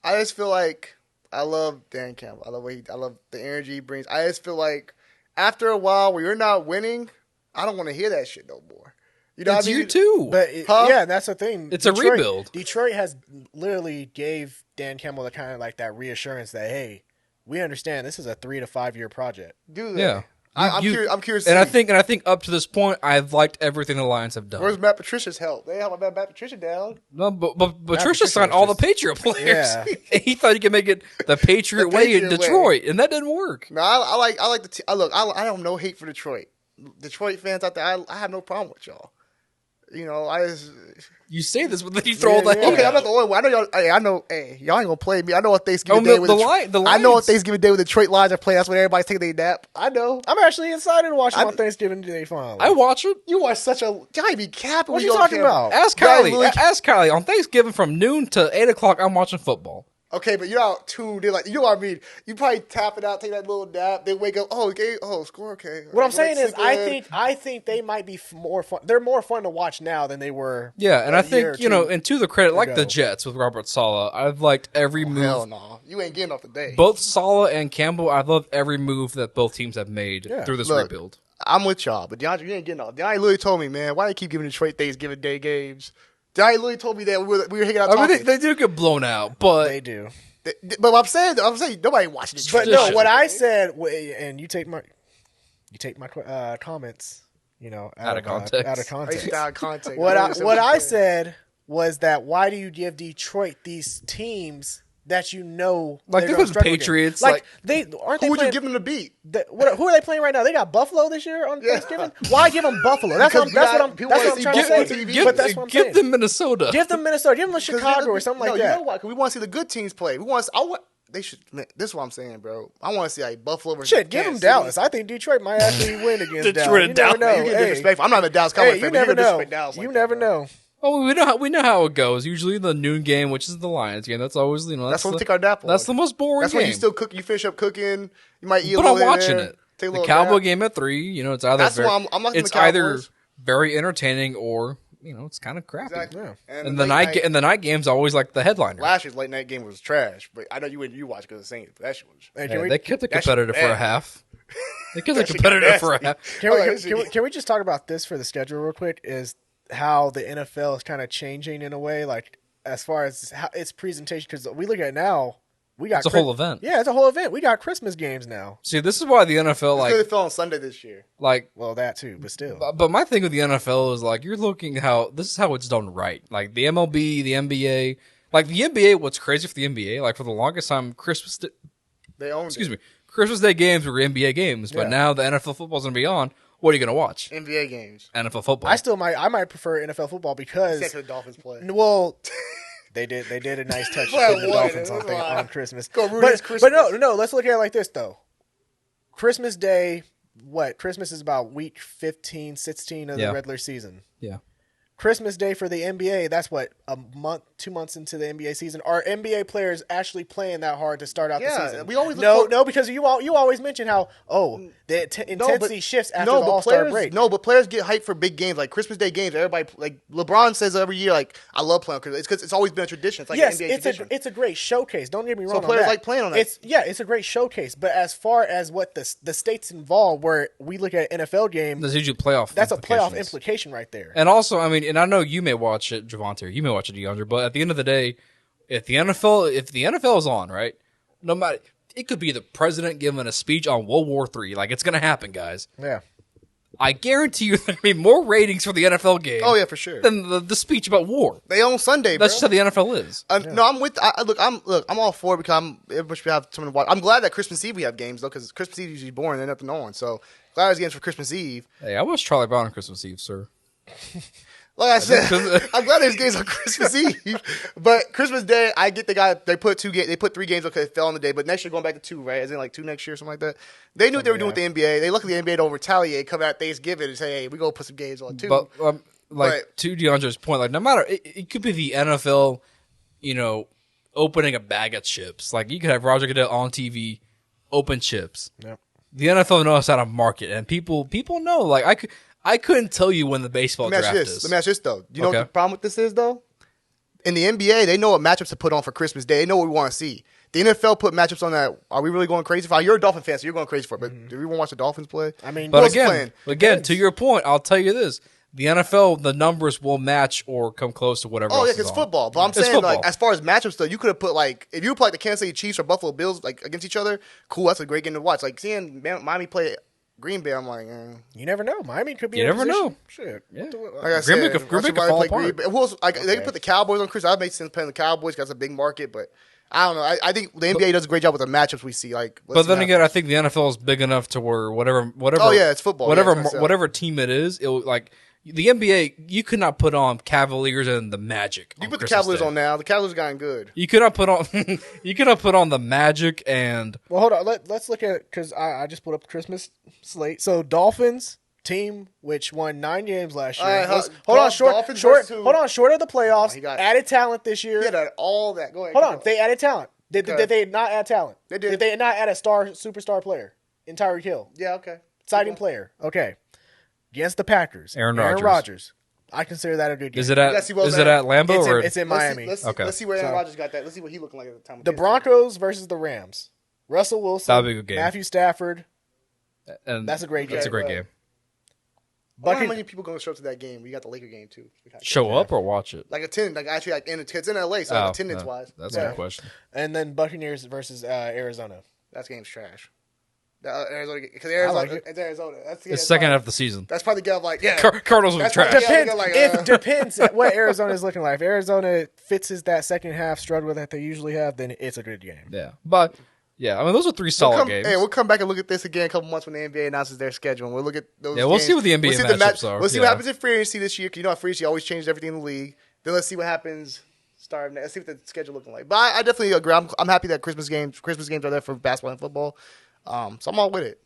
I just feel like I love Dan Campbell. I love the energy he brings. I just feel like after a while where you're not winning, I don't want to hear that shit no more. You know it's what I mean? you too. But yeah, that's the thing. It's a rebuild. Detroit has literally gave Dan Campbell the kind of like that reassurance that, hey, we understand this is a 3 to 5 year project. Do that. Yeah. I'm curious. And I think up to this point, I've liked everything the Lions have done. Where's Matt Patricia's help? They have Matt Patricia down. No, but Patricia signed all the Patriot players. Yeah. He thought he could make it the Patriot way in Detroit, and that didn't work. No, I like the team. Look, I have no hate for Detroit. Detroit fans out there, I have no problem with y'all. You say this, but then you throw all the hate. Okay, I'm not the only one. I know y'all. Y'all ain't gonna play me. I know on Thanksgiving Day with I know on Thanksgiving Day with the Detroit Lions are playing. That's when everybody's taking their nap. I know. I'm actually excited to watch them on Thanksgiving Day finally. I watch it. You are such a. Y'all be capping. What are you talking about? Ask Kylie. Ask Kylie. On Thanksgiving from noon to 8:00, I'm watching football. Okay, but you're out tuned in. Like, you know what I mean? You probably tap it out, take that little nap, then wake up. Oh, okay. Oh, score. Okay. What I'm saying is, I think they might be more fun. They're more fun to watch now than they were. Yeah, and I think and to the credit, like the Jets with Robert Saleh, I've liked every move. Hell no, you ain't getting off the day. Both Saleh and Campbell, I've loved every move that both teams have made through this rebuild. I'm with y'all, but DeAndre, you ain't getting off. DeAndre literally told me, man, why do you keep giving Detroit Thanksgiving Day games? DeAndre literally told me that we were hanging out talking. I mean, they do get blown out, but they do. But I'm saying nobody watching this. But no, what I said, and you take my comments Out of context. Out of context. Out of context. What I said was that why do you give Detroit these teams that like they're the Patriots? Like they aren't. Who they would playing, you give them to beat? Who are they playing right now? They got Buffalo this year on Thanksgiving. Why give them Buffalo? That's what I'm trying to say. But that's what I'm saying. Give them Minnesota. Give them Minnesota. Give them Chicago or something like that. You know why? Because we want to see the good teams play. They should. This is what I'm saying, bro. I want to see like Buffalo versus Shit, give them Dallas. I think Detroit might actually win against Dallas. Dallas. You get disrespectful. I'm not a Dallas Cowboys fan. You never know. You never know. Oh, we know how it goes. Usually the noon game, which is the Lions game. That's always that's when we take our nap. That's the most boring. That's game. when you still cook. You finish up cooking. You might eat. But I'm watching it. The Cowboy game at 3. It's either that's why I'm it's either very entertaining or it's kind of crappy. Exactly. Yeah. And the night game's always like the headliner. Last year's late night game was trash, but I know you watched because of the Saints. But that shit was. They kept it competitive for a half. They kept it competitive for a half. Can we just talk about this for the schedule real quick? Is how the NFL is kind of changing in a way, like as far as how its presentation. Because we look at it now, we got it's a whole event. Yeah, it's a whole event. We got Christmas games now. See, this is why the NFL it fell on Sunday this year. Well, that too, but still. But my thing with the NFL is you're looking this is how it's done right. Like the MLB, the NBA, like the NBA. What's crazy for the NBA? For the longest time, Christmas Day games were NBA games, but now the NFL football's gonna be on. What are you going to watch? NBA games. NFL football. I might prefer NFL football because the Dolphins play. Well, they did a nice touch with the Dolphins on Christmas. Christmas. But no, let's look at it like this though. Christmas Day, Christmas is about week 15, 16 of the regular season. Yeah. Christmas Day for the NBA, that's a month, 2 months into the NBA season. Are NBA players actually playing that hard to start out the season? We always no, because you always mention how the intensity shifts after the All-Star break. No, but players get hyped for big games like Christmas Day games. Everybody LeBron says every year I love playing because it's always been a tradition. It's like an NBA tradition. It's a great showcase. Don't get me wrong. So players like playing on that. It's a great showcase. But as far as what the states involved, where we look at NFL games, there's usually playoff. That's a playoff implication right there. And also, and I know you may watch it, Javante. You may watch it, DeAndre. But at the end of the day, if the NFL is on, right, no matter, it could be the president giving a speech on World War III. It's going to happen, guys. Yeah. I guarantee you there'll be more ratings for the NFL game. Oh yeah, for sure. Than the speech about war. They own Sunday. That's just how the NFL is. No, I'm with. I'm all for it because everybody should have something to watch. I'm glad that Christmas Eve we have games though, because Christmas Eve is usually boring. There's nothing on. So glad there's games for Christmas Eve. Hey, I watched Charlie Brown on Christmas Eve, sir. Like I said, I'm glad there's games on Christmas Eve, but Christmas Day, I get the guy. They put 3 games because it fell on the day, but next year going back to 2, right? As in 2 next year, something like that. They knew what they were doing with the NBA. They luckily the NBA don't retaliate, come out Thanksgiving and say, "Hey, we gonna put some games on too." But to DeAndre's point, no matter it could be the NFL, opening a bag of chips. You could have Roger Goodell on TV, open chips. Yep. The NFL knows how to market, and people know. I couldn't tell you when the baseball draft is. Let me ask this, though. You know what the problem with this is, though? In the NBA, they know what matchups to put on for Christmas Day. They know what we want to see. The NFL put matchups on that. Are we really going crazy for it? You're a Dolphin fan, so you're going crazy for it. But do we want to watch the Dolphins play? But again, to your point, I'll tell you this. The NFL, the numbers will match or come close to whatever else is it's on. football. But I'm saying, as far as matchups, though, you could have put, if you put, the Kansas City Chiefs or Buffalo Bills, against each other, cool, that's a great game to watch. Seeing Miami play Green Bay, I'm like, you never know. Miami could be. You never know. Shit. Yeah. Like I said, Green Bay could fall apart. They could put the Cowboys on Christmas. That makes sense playing the Cowboys because that's a big market. But I don't know. I think the NBA does a great job with the matchups we see. But then again, I think the NFL is big enough to where whatever. Oh yeah, it's football. Whatever team it is, it'll the NBA. You could not put on Cavaliers and the Magic. You put the Cavaliers on now. The Cavaliers gotten good. You could not put on. You could not put on the Magic and. Well, hold on. Let's look at it because I just put up the Christmas slate. So Dolphins team, which won 9 games last year. Hold on, short of the playoffs. Added talent this year. Yeah, all that. Go ahead. Hold on, they added talent. Did they not add talent? They did. Did they not add a superstar player in Tyreek Hill? Yeah, okay. Exciting player. Okay. Against the Packers. Aaron Rodgers. I consider that a good game. Is it at Lambeau or it's in Miami? Let's see where Aaron Rodgers got that. Let's see what he looking like at the time. The Broncos versus the Rams. Russell Wilson. That'll be a good game. Matthew Stafford. And that's a great game. That's a great game. How many people going to show up to that game? We got the Laker game too. Show up or watch it? Attend, it's in LA, so attendance wise. That's a good question. And then Buccaneers versus Arizona. That game's trash. Arizona, because Arizona, it's Arizona. It's second half of the season. That's probably good. Like, yeah, Cardinals are trash. Depends what Arizona is looking like. If Arizona fixes that second half struggle that they usually have, then it's a good game. Yeah, but I mean those are three solid games. Hey, we'll come back and look at this again in a couple months when the NBA announces their schedule. And we'll look at those. Yeah, we'll see what the NBA matchups are. We'll see what happens in free agency this year. Because you know how free agency always changes everything in the league. Then let's see what happens. Let's see what the schedule looking like. But I definitely agree. I'm happy that Christmas games are there for basketball and football. So I'm all with it.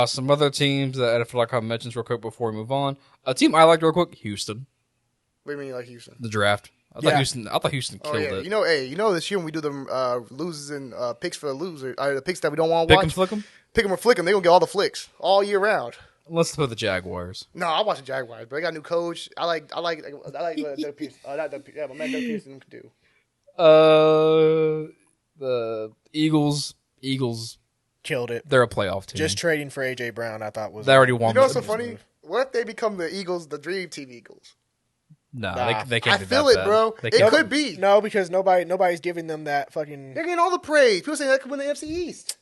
Some other teams that NFL.com mentions real quick before we move on. A team I liked real quick, Houston. What do you mean you like Houston? The draft. I thought Houston killed it. You know this year when we do the losers and picks for the loser, the picks that we don't want to watch. Pick them or flick them. They're going to get all the flicks all year round. Let's put the Jaguars. No, I watch the Jaguars, but they got a new coach. I like what Doug Pearson. Not Doug Pearson. Yeah, my man Doug Pearson can do. The Eagles killed it. They're a playoff team. Just trading for AJ Brown, I thought was. They already won. You know what's so funny? What if they become the Eagles, the Dream Team Eagles? No, they can't. I feel it, bro. It could be. No, because nobody's giving them that fucking. They're getting all the praise. People say that could win the NFC East.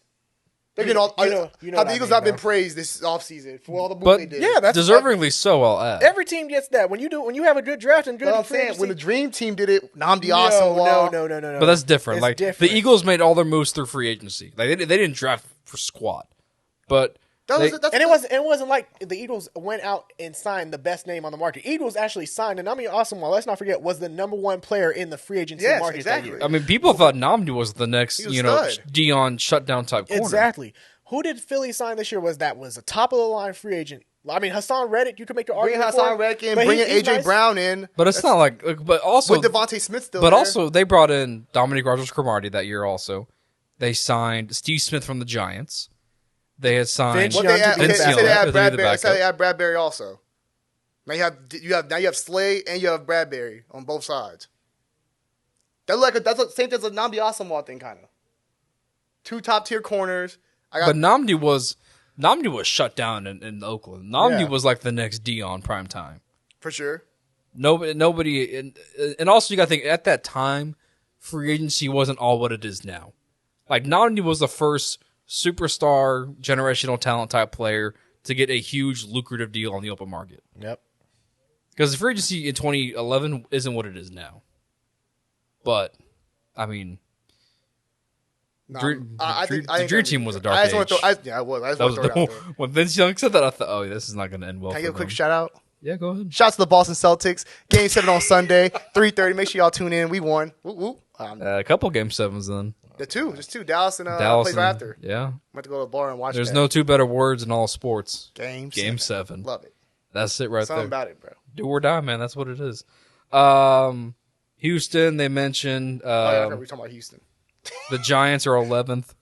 They're getting all. How the Eagles not been praised this offseason for all the moves they did. Yeah, that's deservingly so. I'll add. Every team gets that when you have a good draft and good. But I'm saying when the Dream Team did it, Nnamdi Asomugha. No. But that's different. It's different. The Eagles made all their moves through free agency. Like they didn't draft for squad, but. It wasn't like the Eagles went out and signed the best name on the market. Eagles actually signed, and Nnamdi Asomugha, let's not forget, was the number one player in the free agency market. Exactly. That year. I mean, people thought Nnamdi was the next, Dion shutdown type corner. Exactly. Who did Philly sign this year? Was a top of the line free agent? I mean, Hassan Reddick. You could make the argument. Bring Hassan Reddick in. Bring AJ Brown in. But it's not like. But also with Devontae Smith still. But also they brought in Dominique Rodgers-Cromartie that year. Also, they signed Steve Smith from the Giants. They had signed. They had Bradbury also. Now you have Slay and you have Bradbury on both sides. That's the same thing as a Nnamdi Asomugha thing, kind of. Two top tier corners. But Nnamdi was shut down in Oakland. Nnamdi was like the next Dion prime time. For sure. Nobody, and also you got to think at that time, free agency wasn't all what it is now. Like Nnamdi was the first superstar, generational talent type player to get a huge lucrative deal on the open market. Yep. Because the free agency in 2011 isn't what it is now. But, I mean, the Dream Team was a dark age. I was. When Vince Young said that, I thought, oh, this is not going to end well. Can I give a quick shout out? Yeah, go ahead. Shouts to the Boston Celtics. Game 7 on Sunday, 3:30. Make sure y'all tune in. We won. Whoop, whoop. A couple Game 7s then. Just two. Dallas and played right after. Yeah. Went to go to the bar and watch. There's no two better words in all sports. Game 7. Love it. That's it right Something there. About it, bro. Do or die, man. That's what it is. Houston, they mentioned. I forgot we were talking about Houston. The Giants are 11th.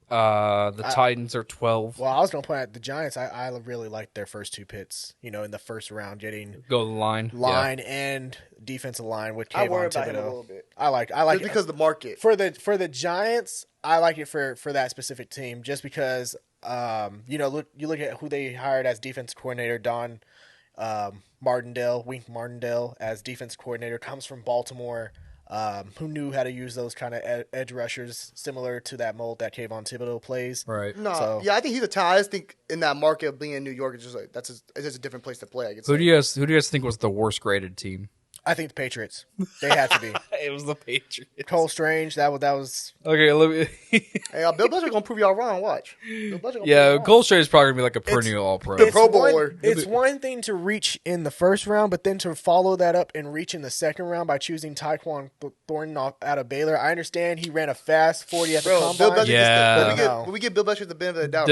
The Titans are 12th. Well, I was going to point out the Giants. I really liked their first two picks. In the first round, getting go the line and defensive line with Kayvon I worry about Thibodeau. him a little bit. I like just it because the market for the Giants. I like it for that specific team just because you look at who they hired as defense coordinator. Don Wink Martindale as defense coordinator comes from Baltimore. Who knew how to use those kind of edge rushers similar to that mold that Kayvon Thibodeau plays. Right. I think he's a talent. I just think in that market of being in New York, it's just like it's just a different place to play. Who do you guys think was the worst graded team? I think the Patriots. They had to be. It was the Patriots. Cole Strange. That was. Okay, let me. Hey, Bill Belichick gonna prove y'all wrong. Watch. Cole Strange is probably gonna be like a perennial All-Pro. The Pro Bowler. It's one thing to reach in the first round, but then to follow that up and reach in the second round by choosing Tyquan Thornton out of Baylor. I understand he ran a fast 40 at the combine. But we give Bill Belichick the benefit of the doubt.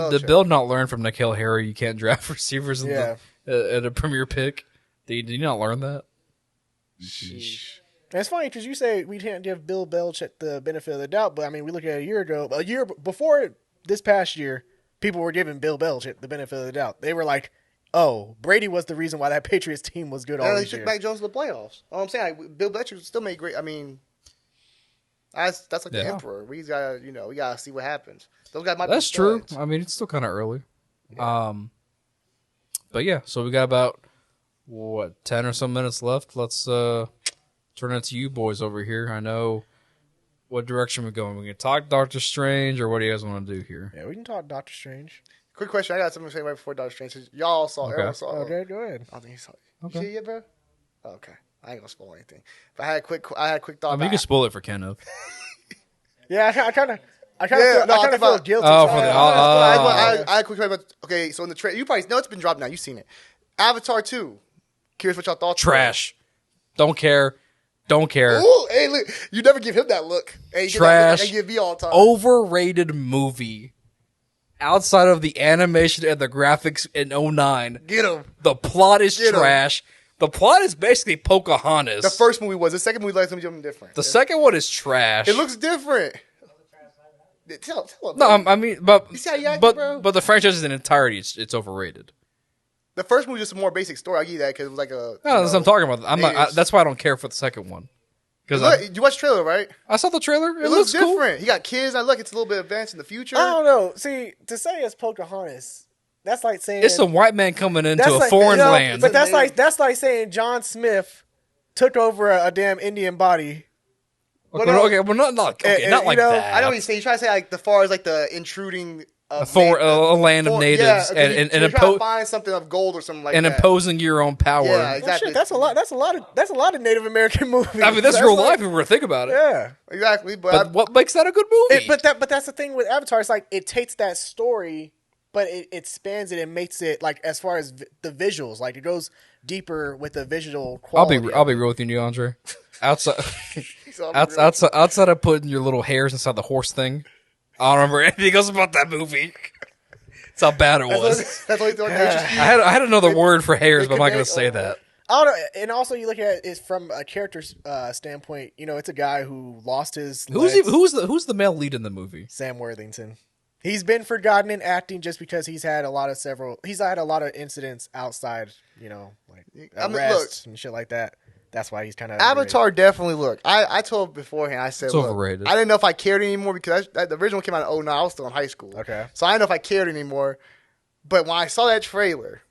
Did Bill not learn from N'Keal Harry? You can't draft receivers at a premier pick. Did you not learn that? Sheesh. And it's funny because you say we can't give Bill Belichick the benefit of the doubt, but I mean, we look at a year before this past year, people were giving Bill Belichick the benefit of the doubt. They were like, "Oh, Brady was the reason why that Patriots team was good all this year." They took Mac Jones to the playoffs. All I'm saying, Bill Belichick still made great. I mean, that's like the emperor. We gotta see what happens. Those guys might. That's true. I mean, it's still kind of early. Yeah. But yeah, so we got about 10 or so minutes left. Let's turn it to you boys over here. I know what direction we're going. We can talk Doctor Strange, or what do you guys want to do here? Yeah, we can talk Doctor Strange. Quick question. I got something to say right before Doctor Strange. Y'all saw. Okay. Saw. Okay, go ahead. I think he saw it. Okay. You see it yet, bro? Oh, okay. I ain't gonna spoil anything. But I had a quick thought. I mean, you can spoil it for Kenneth. Yeah, I kind of feel guilty. Oh, for the I had a quick question about. Okay, so in the trailer, you probably know it's been dropped now. You've seen it. Avatar 2. Curious what y'all thought. Trash. Don't care. Don't care. Ooh, hey, look, you never give him that look. Hey, you Trash. They give me all the time. Overrated movie. Outside of the animation and the graphics in 09. Get him. The plot is trash. The plot is basically Pocahontas. The first movie was. The second movie like something different. The second one is trash. It looks different. Tell him. No, I mean, but You see how you acting, bro? but the franchise in entirety, it's overrated. The first movie was just a more basic story. I'll give you that because it was like a. No, that's what I'm talking about. I'm not. That's why I don't care for the second one. Because you watched the trailer, right? I saw the trailer. It looks cool. different. He got kids. Now look, it's a little bit advanced in the future. I don't know. See, to say it's Pocahontas, that's like saying It's a white man coming into a like, foreign land. But that's like saying John Smith took over a damn Indian body. Okay, well, not like that. I know what he's saying. He's trying to say like as far as like the intruding a land of natives and trying to find something of gold or something like that, and imposing your own power. Yeah, exactly. Well, shit, that's a lot of Native American movies. I mean, that's real life if we were to think about it. Yeah, exactly. But what makes that a good movie? But that's the thing with Avatar. It's like it takes that story, but it spans it and makes it like as far as the visuals, like it goes deeper with the visual quality. I'll be real with you, Andre. Outside of putting your little hairs inside the horse thing, I don't remember anything else about that movie. That's how bad it was. That's only I had another word for hairs, but I'm not going to say that. I don't know. And also, you look at it from a character's standpoint. You know, it's a guy who lost his legs. Who's the male lead in the movie? Sam Worthington. He's been forgotten in acting just because he's had a lot of incidents outside, you know, like arrests and shit like that. That's why he's kind of Avatar. Definitely look. I told beforehand. I said it's overrated. I didn't know if I cared anymore because the original came out in 2009. I was still in high school. Okay, so I didn't know if I cared anymore. But when I saw that trailer,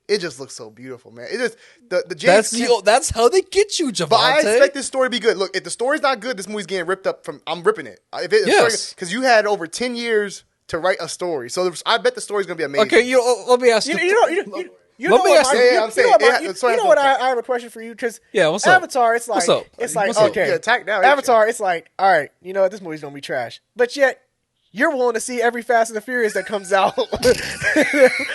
it just looks so beautiful, man. It just the James that's how they get you, Javante. But I expect this story to be good. Look, if the story's not good, this movie's getting ripped up from. I'm ripping it. Yes, because you had over 10 years to write a story, so I bet the story's gonna be amazing. Okay, let me ask you. You know what? I have a question for you because what's up? Avatar, it's like what's up? It's like what's okay, Avatar, it's like all right, you know what, this movie's gonna be trash, but yet you're willing to see every Fast and the Furious that comes out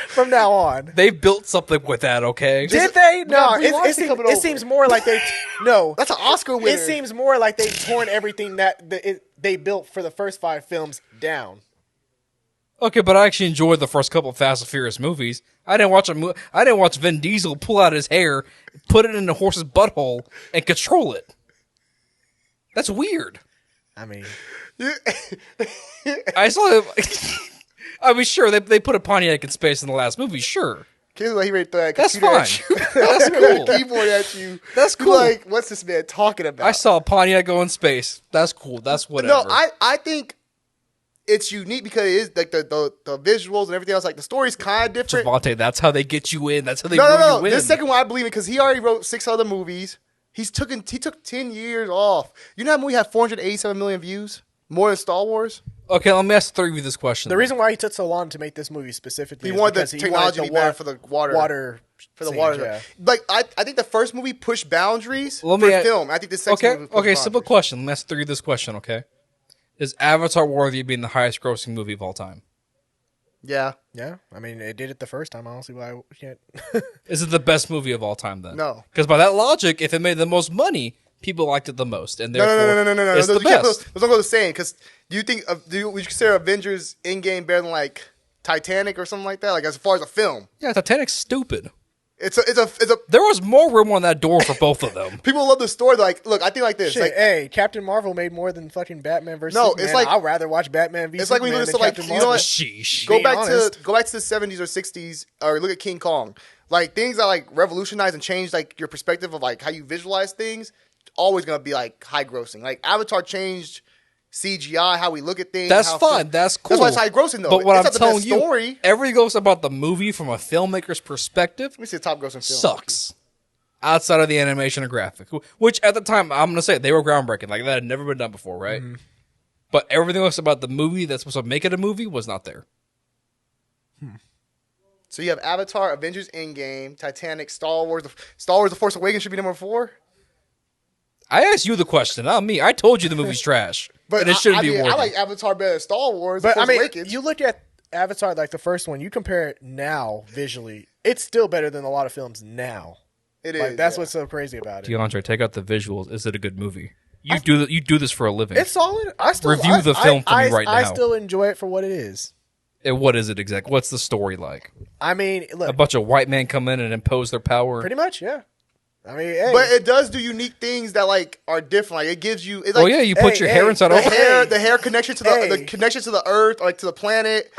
from now on. They built something with that, okay? Did they? No, it seems more like they. No, that's an Oscar winner. It seems more like they've torn everything that they built for the first 5 films down. Okay, but I actually enjoyed the first couple of Fast and Furious movies. I didn't watch Vin Diesel pull out his hair, put it in the horse's butthole, and control it. That's weird. I mean, I saw him. I mean, sure, they put a Pontiac in space in the last movie, sure. Kids like he ready to throw that That's fine. at you. That's cool. Keyboard at you. That's cool. Like, what's this man talking about? I saw a Pontiac go in space. That's cool. That's whatever. No, I think it's unique because it is like the visuals and everything else. Like the story's kind of different. Javante, that's how they get you in. That's how they bring you in. This second one I believe it because he already wrote 6 other movies. He took 10 years off. You know that movie had 487 million views, more than Star Wars. Okay, let me ask the 3 of you this question. The reason why he took so long to make this movie specifically, he wanted the technology to be better for the water. For the water, yeah. Like I think the first movie pushed boundaries for film. I think the second movie pushed simple question. Let me ask the 3 of this question. Okay. Is Avatar worthy of being the highest grossing movie of all time? Yeah. Yeah. I mean, it did it the first time. I don't see why I can't. Is it the best movie of all time then? No. Because by that logic, if it made the most money, people liked it the most. And therefore, no. It's the best. Let's go the same. Because do you think, would you consider Avengers Endgame better than like Titanic or something like that? Like as far as a film? Yeah, Titanic's stupid. It's a. There was more room on that door for both of them. People love the story. Like, look, I think like this. Shit, like, hey, Captain Marvel made more than fucking Batman versus No, Superman. it's like I'd rather watch Batman v It's like when you listen to like, Captain you know what? Sheesh. Go back to the 70s or 60s, or look at King Kong. Like things that like revolutionized and changed like your perspective of like how you visualize things. Always gonna be like high grossing. Like Avatar changed CGI, how we look at things. That's fine. That's cool. That's why it's high grossing though. But what it's I'm telling you, everything goes about the movie from a filmmaker's perspective. Let me see the top grossing film. Sucks. outside of the animation and graphics, which at the time, I'm going to say, they were groundbreaking. Like, that had never been done before, right? Mm-hmm. But everything else about the movie that's supposed to make it a movie was not there. So you have Avatar, Avengers Endgame, Titanic, Star Wars, The Force Awakens should be number 4? I asked you the question, not me. I told you the movie's trash. But and it shouldn't be worthy. I like Avatar better than Star Wars. But Force Awakens. You look at Avatar, like the first one, you compare it now visually, it's still better than a lot of films now. It is. That's what's so crazy about it. DeAndre, take out the visuals. Is it a good movie? You do this for a living. It's solid. Review the film for me right now. I still enjoy it for what it is. And what is it exactly? What's the story like? I mean, look, a bunch of white men come in and impose their power. Pretty much, yeah. I mean, hey. But it does do unique things that like are different. Like it gives you. It's like, you put your hair inside the hair connection to the connection to the earth, like to the planet.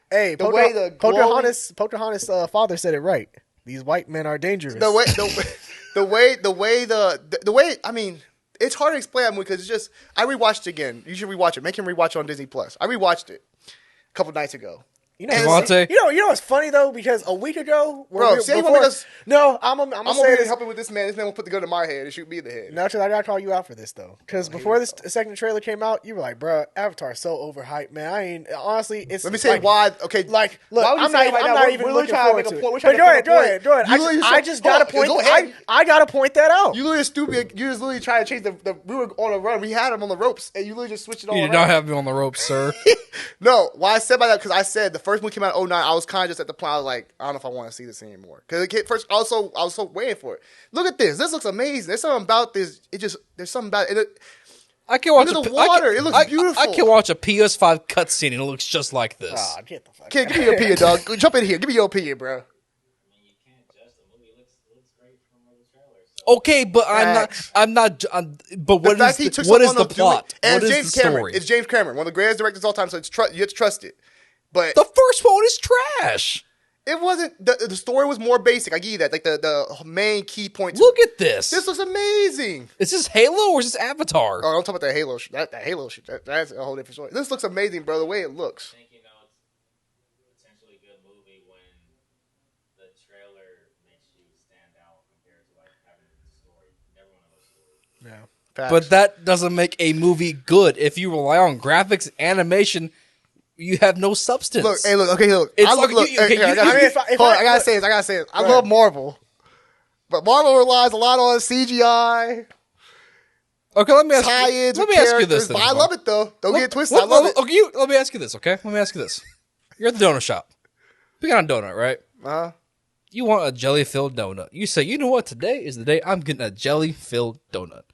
Hey, Pocahontas' father said it right. These white men are dangerous. The way. I mean, it's hard to explain because it's just. I rewatched it again. You should rewatch it. Make him rewatch it on Disney Plus. I rewatched it a couple nights ago. You know what's funny though? Because a week ago, I'm gonna say help him with this man. This man will put the gun in my head and shoot me in the head. No, because I gotta call you out for this though. Because before this second trailer came out, you were like, "Bro, Avatar is so overhyped, man." I ain't honestly. It's let me say why. Okay, like look, I'm not even looking forward to it. But go ahead. I just gotta point. I gotta point that out. You literally stupid. You just literally trying to change the. We were on a run. We had him on the ropes, and you literally just switched it all. You did not have me on the ropes, sir. No, why I said by that because I said the first one came out in 2009. I was kind of just at the point. I was like, I don't know if I want to see this anymore because first. Also, I was so waiting for it. Look at this. This looks amazing. There's something about this. There's something about it. I can watch the water. It looks beautiful. I can watch a PS5 cutscene and it looks just like this. Get the fuck. Kid, give me your opinion, dog. Jump in here. Give me your opinion, bro. Okay, but I'm not. But what is the plot? And what James Cameron. It's James Cameron, one of the greatest directors of all time. So you have to trust it. But the first one is trash. It wasn't. The story was more basic. I give you that. Like the main key point. Look at this. This looks amazing. Is this Halo or is this Avatar? Oh, don't talk about that Halo shit. That Halo shit. That's a whole different story. This looks amazing, bro. The way it looks. I think it's potentially a good movie when the trailer makes you stand out compared to like having the story. Never one of those stories. Yeah. Facts. But that doesn't make a movie good. If you rely on graphics, animation, you have no substance. Look. It's I gotta say this. I love Marvel, but Marvel relies a lot on CGI. Okay, let me ask you this. But I love it though. Don't get it twisted. I love it. Okay, let me ask you this. Okay, let me ask you this. You're at the donut shop. Pick on a donut, right? You want a jelly-filled donut. You say, you know what? Today is the day I'm getting a jelly-filled donut.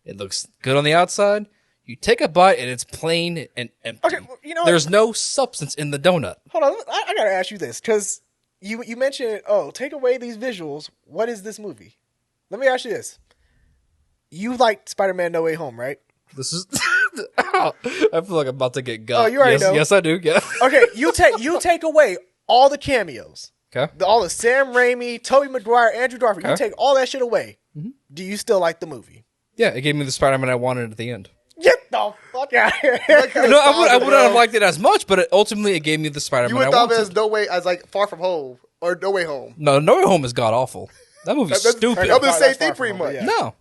It looks good on the outside. You take a bite and it's plain and empty. Okay, well, you know what? There's no substance in the donut. Hold on, I gotta ask you this because you mentioned, take away these visuals. What is this movie? Let me ask you this: you like Spider-Man: No Way Home, right? This is. I feel like I'm about to get got. Oh, you already know. Yes, I do. Yeah. Okay, you take away all the cameos. Okay. All the Sam Raimi, Tobey Maguire, Andrew Garfield. Okay. You take all that shit away. Mm-hmm. Do you still like the movie? Yeah, it gave me the Spider-Man I wanted at the end. Get the fuck out of here. No, I wouldn't have liked it as much, but ultimately it gave me the Spider-Man I wanted. You would thought it was like Far From Home or No Way Home. No, No Way Home is god awful. That movie's stupid. That was the same thing pretty much. Yeah. No.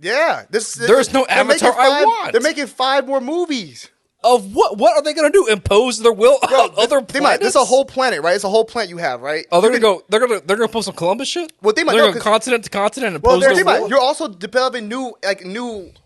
Yeah, there's no Avatar I want. They're making 5 more movies. Of what? What are they going to do? Impose their will on other planets? This is a whole planet, right? It's a whole planet you have, right? Oh, they're gonna pull some Columbus shit. Well, they're going continent to continent and impose their will. You're also developing new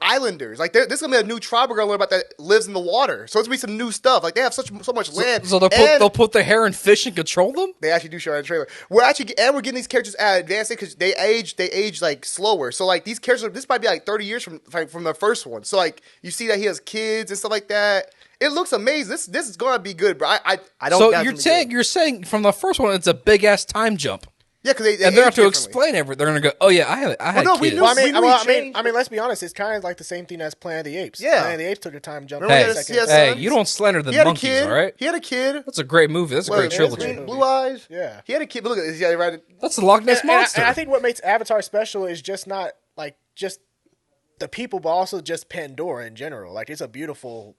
islanders. Like this is gonna be a new tribe we're gonna learn about that lives in the water. So it's gonna be some new stuff. Like they have so much land. So they'll put their hair in fish and control them. They actually do show in the trailer. We're getting these characters at advanced because they age like slower. So like these characters, this might be like 30 years from the first one. So like you see that he has kids and stuff like that. It looks amazing. This is gonna be good, bro. I don't. So you're saying from the first one, it's a big ass time jump. Yeah, because they have to explain everything. They're gonna go, oh yeah, I had kids. I mean, let's be honest. It's kind of like the same thing as Planet of the Apes. Yeah, Planet of the Apes took a time jump. Hey, you don't slander the monkeys, all right? He had a kid. That's a great movie. That's a great trilogy. Blue eyes. Yeah, he had a kid. But look at this. Right. That's the Loch Ness monster. And I think what makes Avatar special is just not like just the people, but also just Pandora in general. Like it's a beautiful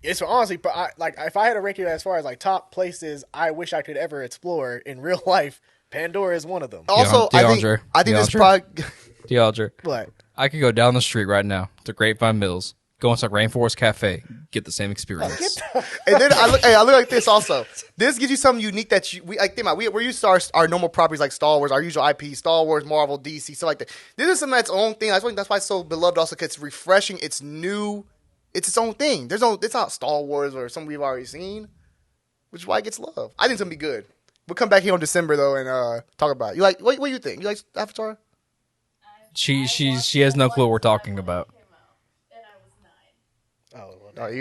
It's honestly, like if I had to rank it as far as like top places I wish I could ever explore in real life, Pandora is one of them. Also, DeAndre, I think this probably DeAndre. What? I could go down the street right now to Grapevine Mills, go into Rainforest Cafe, get the same experience. And then I look like this also. This gives you something unique that we like. Think about we're used to our normal properties like Star Wars, our usual IP, Star Wars, Marvel, DC, stuff like that. This is something that's its own thing. I think that's why it's so beloved. Also, because it's refreshing. It's new. It's its own thing. It's not Star Wars or something we've already seen, which is why it gets love. I think it's gonna be good. We'll come back here in December though and talk about it. You like what do you think? You like Avatar? She has no clue what we're talking about.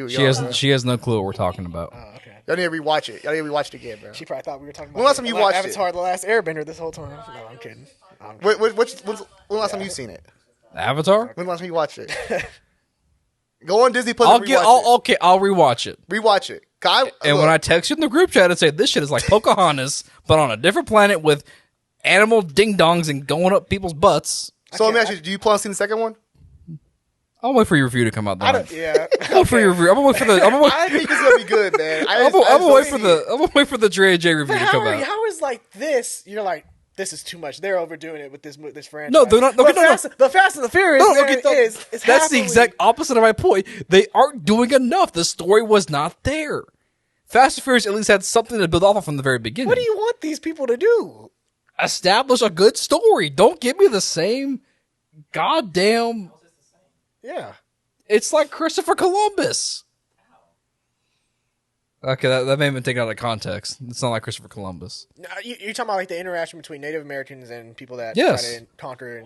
She has no clue what we're talking about. Oh, okay. Y'all need to rewatch it. Y'all need to rewatch it again, bro. She probably thought we were talking about when last time you watched Avatar: The Last Airbender this whole time. No, I'm kidding. When last time you seen it? Avatar? When last time you watched it? Go on Disney Plus. I'll rewatch it. Rewatch it. When I text you in the group chat and say this shit is like Pocahontas, but on a different planet with animal ding dongs and going up people's butts. So let me ask you: do you plan on seeing the second one? I'll wait for your review to come out. Yeah. I'll wait for your review. I'm gonna wait for the. I think it's gonna be good, man. I'm gonna wait for the Dre J review to come out. How is like this? You're like, this is too much. They're overdoing it with this franchise. No, they're not. But Fast and the Furious that's the exact opposite of my point. They aren't doing enough. The story was not there. Fast and Furious at least had something to build off of from the very beginning. What do you want these people to do? Establish a good story. Don't give me the same goddamn. Yeah. It's like Christopher Columbus. Okay, that may have been taken out of context. It's not like Christopher Columbus. No, you're talking about like the interaction between Native Americans and people that yes. try to conquer.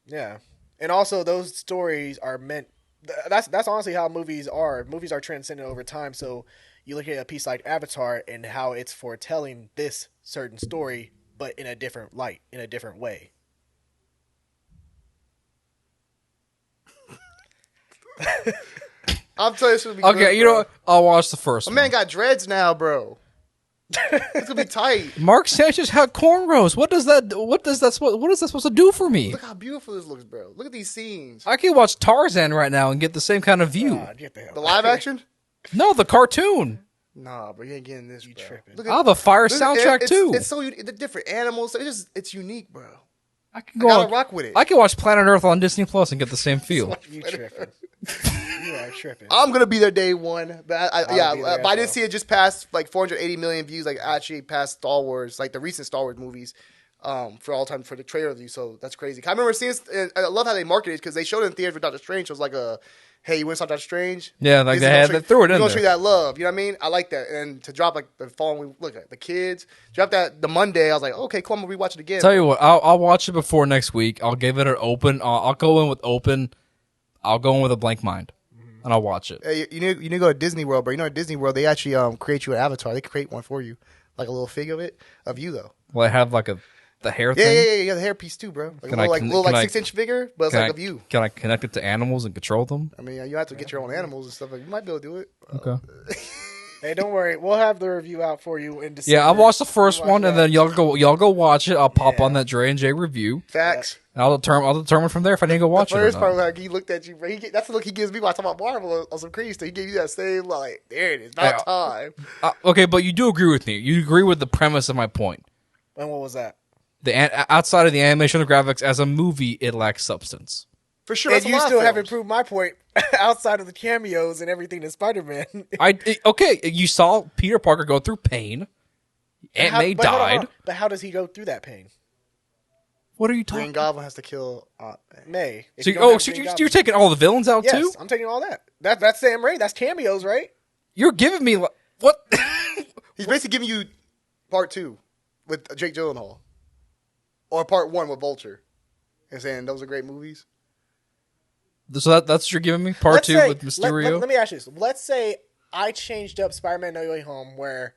Yeah. And also those stories are meant... That's honestly how movies are. Movies are transcendent over time. So you look at a piece like Avatar and how it's foretelling this certain story, but in a different light, in a different way. I'm telling you, this will be okay, good, you know what? I'll watch the first one. My man got dreads now, bro. It's gonna be tight. Mark Sanchez had cornrows. What is that supposed to do for me? Look how beautiful this looks, bro. Look at these scenes. I can watch Tarzan right now and get the same kind of view. The live action? No, the cartoon. Nah, bro, you ain't getting this. You tripping? The Fire soundtrack too. It's so the different animals. It's unique, bro. I gotta rock with it. I can watch Planet Earth on Disney Plus and get the same feel. You tripping? You are tripping. I'm gonna be there day one, but but I didn't see it just past like 480 million views. Like actually past Star Wars, like the recent Star Wars movies, for all time for the trailer review. So that's crazy. I remember seeing. I love how they marketed it because they showed it in theaters with Doctor Strange. So it was like hey, you went to Doctor Strange? Yeah, like they threw it in there. You're gonna show you that love. You know what I mean? I like that. And to drop like the following, look at the kids. Drop that the Monday. I was like, okay, cool. I'm gonna rewatch it again. Tell you what, I'll watch it before next week. I'll give it an open. I'll go in with open. I'll go in with a blank mind. And I'll watch it. Hey, you need to go to Disney World, bro. You know, at Disney World, they actually create you an avatar. They create one for you, like a little figure of you, though. Well, I have like the hair thing. Yeah, the hair piece too, bro. Like can a little 6-inch figure, but it's like of you. Can I connect it to animals and control them? I mean, you have to get your own animals and stuff. Like you might be able to do it. Okay. Hey, don't worry. We'll have the review out for you in December. Yeah, I'll watch the first one, and then y'all go watch it. I'll pop on that Dre and J review. Facts. And I'll determine from there if I need to go watch it. The first part, like he looked at you, bro. That's the look he gives me when I talk about Marvel on some crazy stuff. He gave you that same like, there it is, about time. Okay, but you do agree with me. You agree with the premise of my point. And what was that? Outside of the animation and graphics, as a movie, it lacks substance. For sure. And you still haven't proved my point outside of the cameos and everything in Spider-Man. Okay, you saw Peter Parker go through pain. Aunt May died. But how does he go through that pain? What are you talking about? Green Goblin has to kill May. So you're taking all the villains out too? Yes, I'm taking all that. That's Sam Raimi. That's cameos, right? You're giving me... What? He's basically giving you part 2 with Jake Gyllenhaal. Or part 1 with Vulture. And saying those are great movies. So that's what you're giving me? Part 2 with Mysterio? Let me ask you this. Let's say I changed up Spider-Man No Way Home where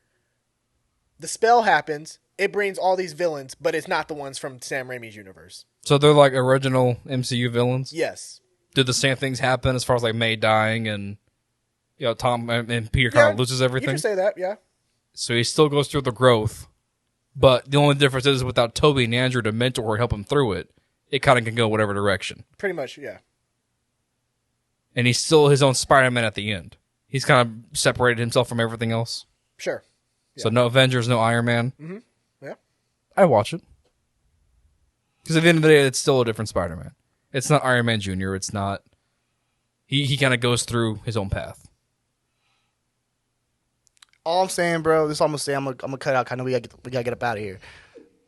the spell happens, it brings all these villains, but it's not the ones from Sam Raimi's universe. So they're like original MCU villains? Yes. Did the same things happen as far as like May dying and Tom and Peter kind of loses everything? You can say that, yeah. So he still goes through the growth, but the only difference is without Toby and Andrew to mentor or help him through it, it kind of can go whatever direction. Pretty much, yeah. And he's still his own Spider-Man at the end. He's kind of separated himself from everything else. Sure. Yeah. So no Avengers, no Iron Man. Mm-hmm. Yeah. I watch it. Because at the end of the day, it's still a different Spider-Man. It's not Iron Man Jr. It's not... He kind of goes through his own path. All I'm saying, bro, this is all I'm going to say. I'm gonna cut out. I know we gotta get up out of here.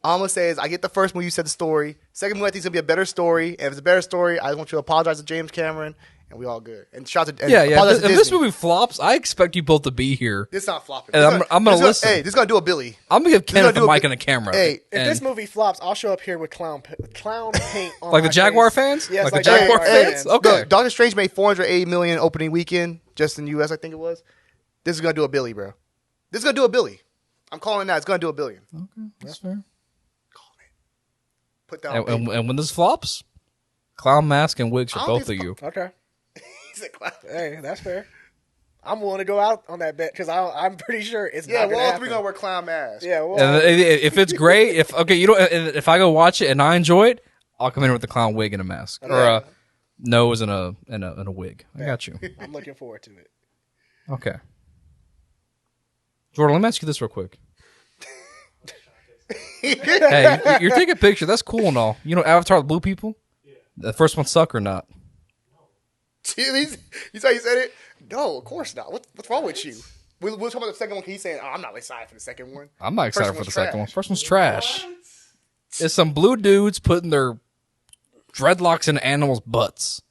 All I'm going to say is I get the first movie, you said the story. Second movie, I think it's going to be a better story. And if it's a better story, I just want you to apologize to James Cameron, and we all good. And shout out to If this movie flops, I expect you both to be here. It's not flopping. And I'm going to listen. Hey, this is going to do a Billy. I'm going to give Kenneth a mic and a camera. Hey, if this movie flops, I'll show up here with clown paint on like the Jaguar fans? Yes, like the Jaguar fans? Okay. Look, Doctor Strange made $480 million opening weekend, just in the U.S., I think it was. This is going to do a Billy, bro. This is going to do a Billy. I'm calling it now. It's going to do a billion. Okay, that's fair. Put down and when this flops, clown mask and wigs for both of you. Okay. He's a clown. Hey, that's fair. I'm willing to go out on that bet because I'm pretty sure it's not we're gonna all happen. three gonna wear clown masks. Yeah, well, if it's great, if I go watch it and I enjoy it, I'll come in with a clown wig and a mask or a nose and a wig. I got you. I'm looking forward to it. Okay, Jordan, let me ask you this real quick. Hey, you're taking a picture. That's cool and all. You know Avatar, the blue people? Yeah. The first one suck or not? You saw you said it? No, of course not. What's wrong with you? We're talking about the second one. He's saying, I'm not excited for the second one. I'm not excited for the second one. First one's trash. It's some blue dudes putting their dreadlocks in animals' butts.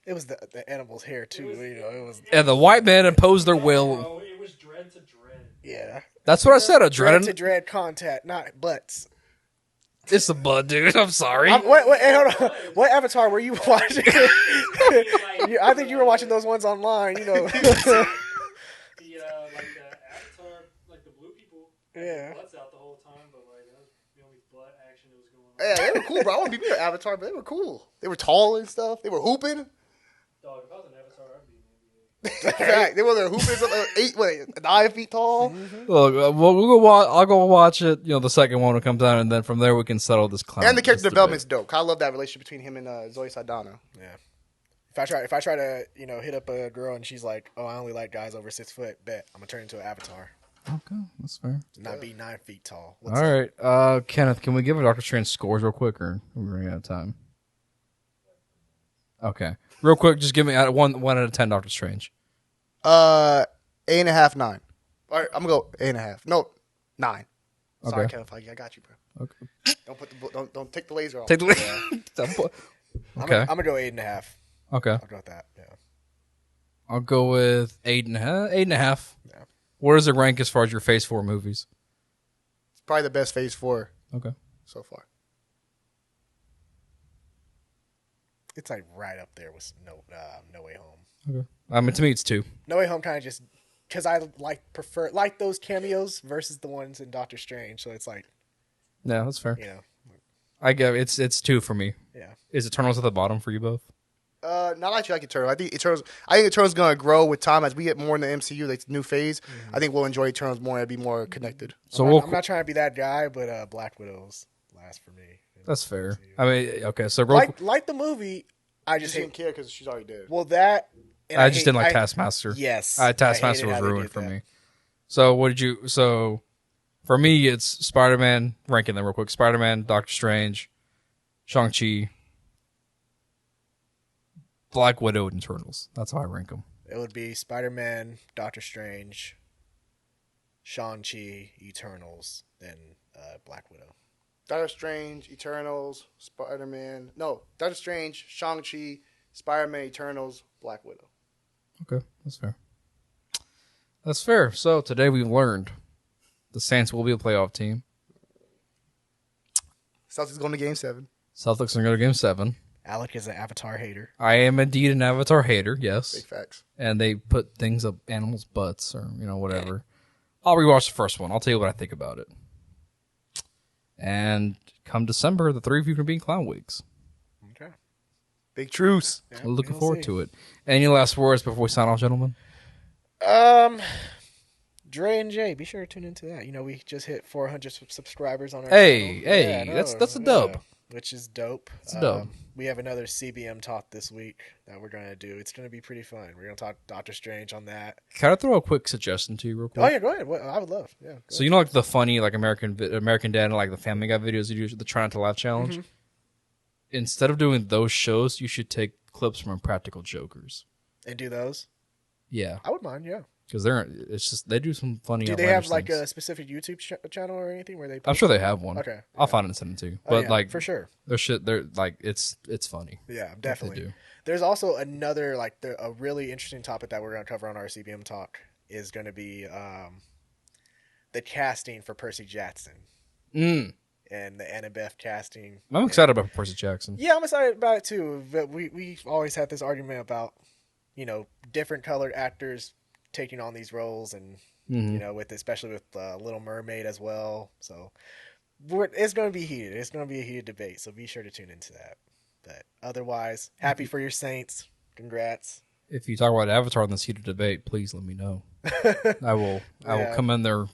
It was the animal's hair, too. It was. And the white man imposed their will. No, it was dread to dread. Yeah. That's what I said, a dread to dread contact, not butts. It's a butt, dude. I'm sorry. Hey, hold on. What Avatar were you watching? I think you were watching those ones online, like the Avatar, like the blue people. Yeah. Butts out the whole time, but like that was the only butt action that was going on. Yeah, they were cool, bro. I want to be their Avatar, but they were cool. They were tall and stuff. They were hooping. Dog, if I was an Avatar, I'd be Right. They were there hooping 9 feet tall. Mm-hmm. Look, I'll go watch it. The second one when it comes out, and then from there we can settle this clown. And the character development's dope. I love that relationship between him and Zoe Saldana. Yeah. If I try to hit up a girl and she's like, oh, I only like guys over 6 foot, bet I'm gonna turn into an Avatar. Okay, that's fair. Not be 9 feet tall. All right, Kenneth, can we give a Doctor Strange scores real quick, or we're running out of time? Okay, real quick, just give me one out of 10 Doctor Strange. 8.5, 9. All right, I'm gonna go 8.5. No, 9. Sorry, okay. Kenneth, I got you, bro. Okay. Don't take the laser off. Take the laser. Okay. I'm gonna go 8.5. Okay. I'll go with that. Yeah. I'll go with 8.5. 8.5. Yeah. Where does it rank as far as your Phase 4 movies? It's probably the best Phase 4. Okay. So far. It's like right up there with No Way Home. Okay. I mean, to me, it's 2. No Way Home kind of just because I prefer those cameos versus the ones in Doctor Strange. So it's like, yeah, that's fair. I get it's 2 for me. Yeah. Is Eternals at the bottom for you both? Not actually like Eternals. I think Eternals going to grow with time as we get more in the MCU, like new phase. Mm-hmm. I think we'll enjoy Eternals more and be more connected. So I'm not trying to be that guy, but Black Widow's last for me. That's fair. I mean, okay, so like the movie, I just didn't care because she's already dead. Well, that I just didn't like Taskmaster. Yes, Taskmaster was ruined for me. So what did you? So for me, it's Spider-Man. Ranking them real quick: Spider-Man, Doctor Strange, Shang-Chi, Black Widow, and Eternals. That's how I rank them. It would be Spider-Man, Doctor Strange, Shang-Chi, Eternals, then Black Widow. Doctor Strange, Eternals, Spider-Man. No, Doctor Strange, Shang-Chi, Spider-Man, Eternals, Black Widow. Okay, that's fair. That's fair. So today we learned the Saints will be a playoff team. Celtics going to Game 7. Celtics are going to go to Game 7. Alec is an Avatar hater. I am indeed an Avatar hater, yes. Big facts. And they put things up animals' butts or, whatever. I'll rewatch the first one. I'll tell you what I think about it. And come December, the 3 of you can be in clown wigs. Okay. Big truce. Yeah, Looking forward to it. Any last words before we sign off, gentlemen? Dre and Jay, be sure to tune into that. We just hit 400 subscribers on our channel. Yeah, that's a dub. which is dope. It's dope. We have another CBM talk this week that we're going to do. It's going to be pretty fun. We're going to talk Doctor Strange on that. Can I throw a quick suggestion to you real quick? Oh, yeah, go ahead. I would love. Yeah. So, you know, like the funny, like American Dad and like the Family Guy videos you do, the Try Not to Laugh challenge? Mm-hmm. Instead of doing those shows, you should take clips from Impractical Jokers. And do those? Yeah. I would mind, yeah. Because they do some funny. Do they have like a specific YouTube channel or anything where they? I'm sure they have one. Okay, I'll find it and send it to you. But like for sure, they're like it's funny. Yeah, definitely. There's also another a really interesting topic that we're going to cover on our CBM talk is going to be the casting for Percy Jackson. And the Annabeth casting. I'm excited about Percy Jackson. Yeah, I'm excited about it too. But we've always had this argument about, you know, different colored actors taking on these roles, and you know, especially with Little Mermaid as well. So it's going to be heated. It's going to be a heated debate. So be sure to tune into that. But otherwise, happy for your Saints. Congrats. If you talk about Avatar in this heated debate, please let me know. I will come in there.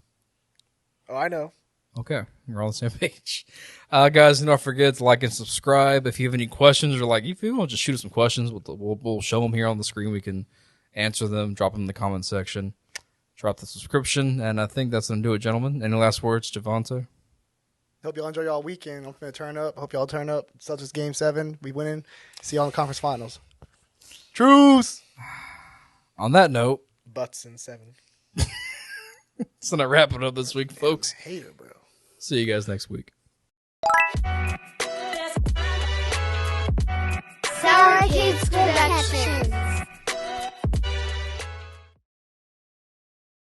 Oh, I know. Okay, we're on the same page. Guys, do not forget to like and subscribe. If you have any questions or like, if you want to just shoot us some questions, we'll show them here on the screen. We can answer them, drop them in the comment section, drop the subscription, and I think that's going to do it, gentlemen. Any last words, Javante? Hope y'all enjoy y'all weekend. I'm going to turn up. Hope y'all turn up. Celtics Game 7. We winning. See y'all in the conference finals. Truce! On that note. Butts in 7. That's going to wrap it up this week, folks. I hate it, bro. See you guys next week. Sour Kids Production.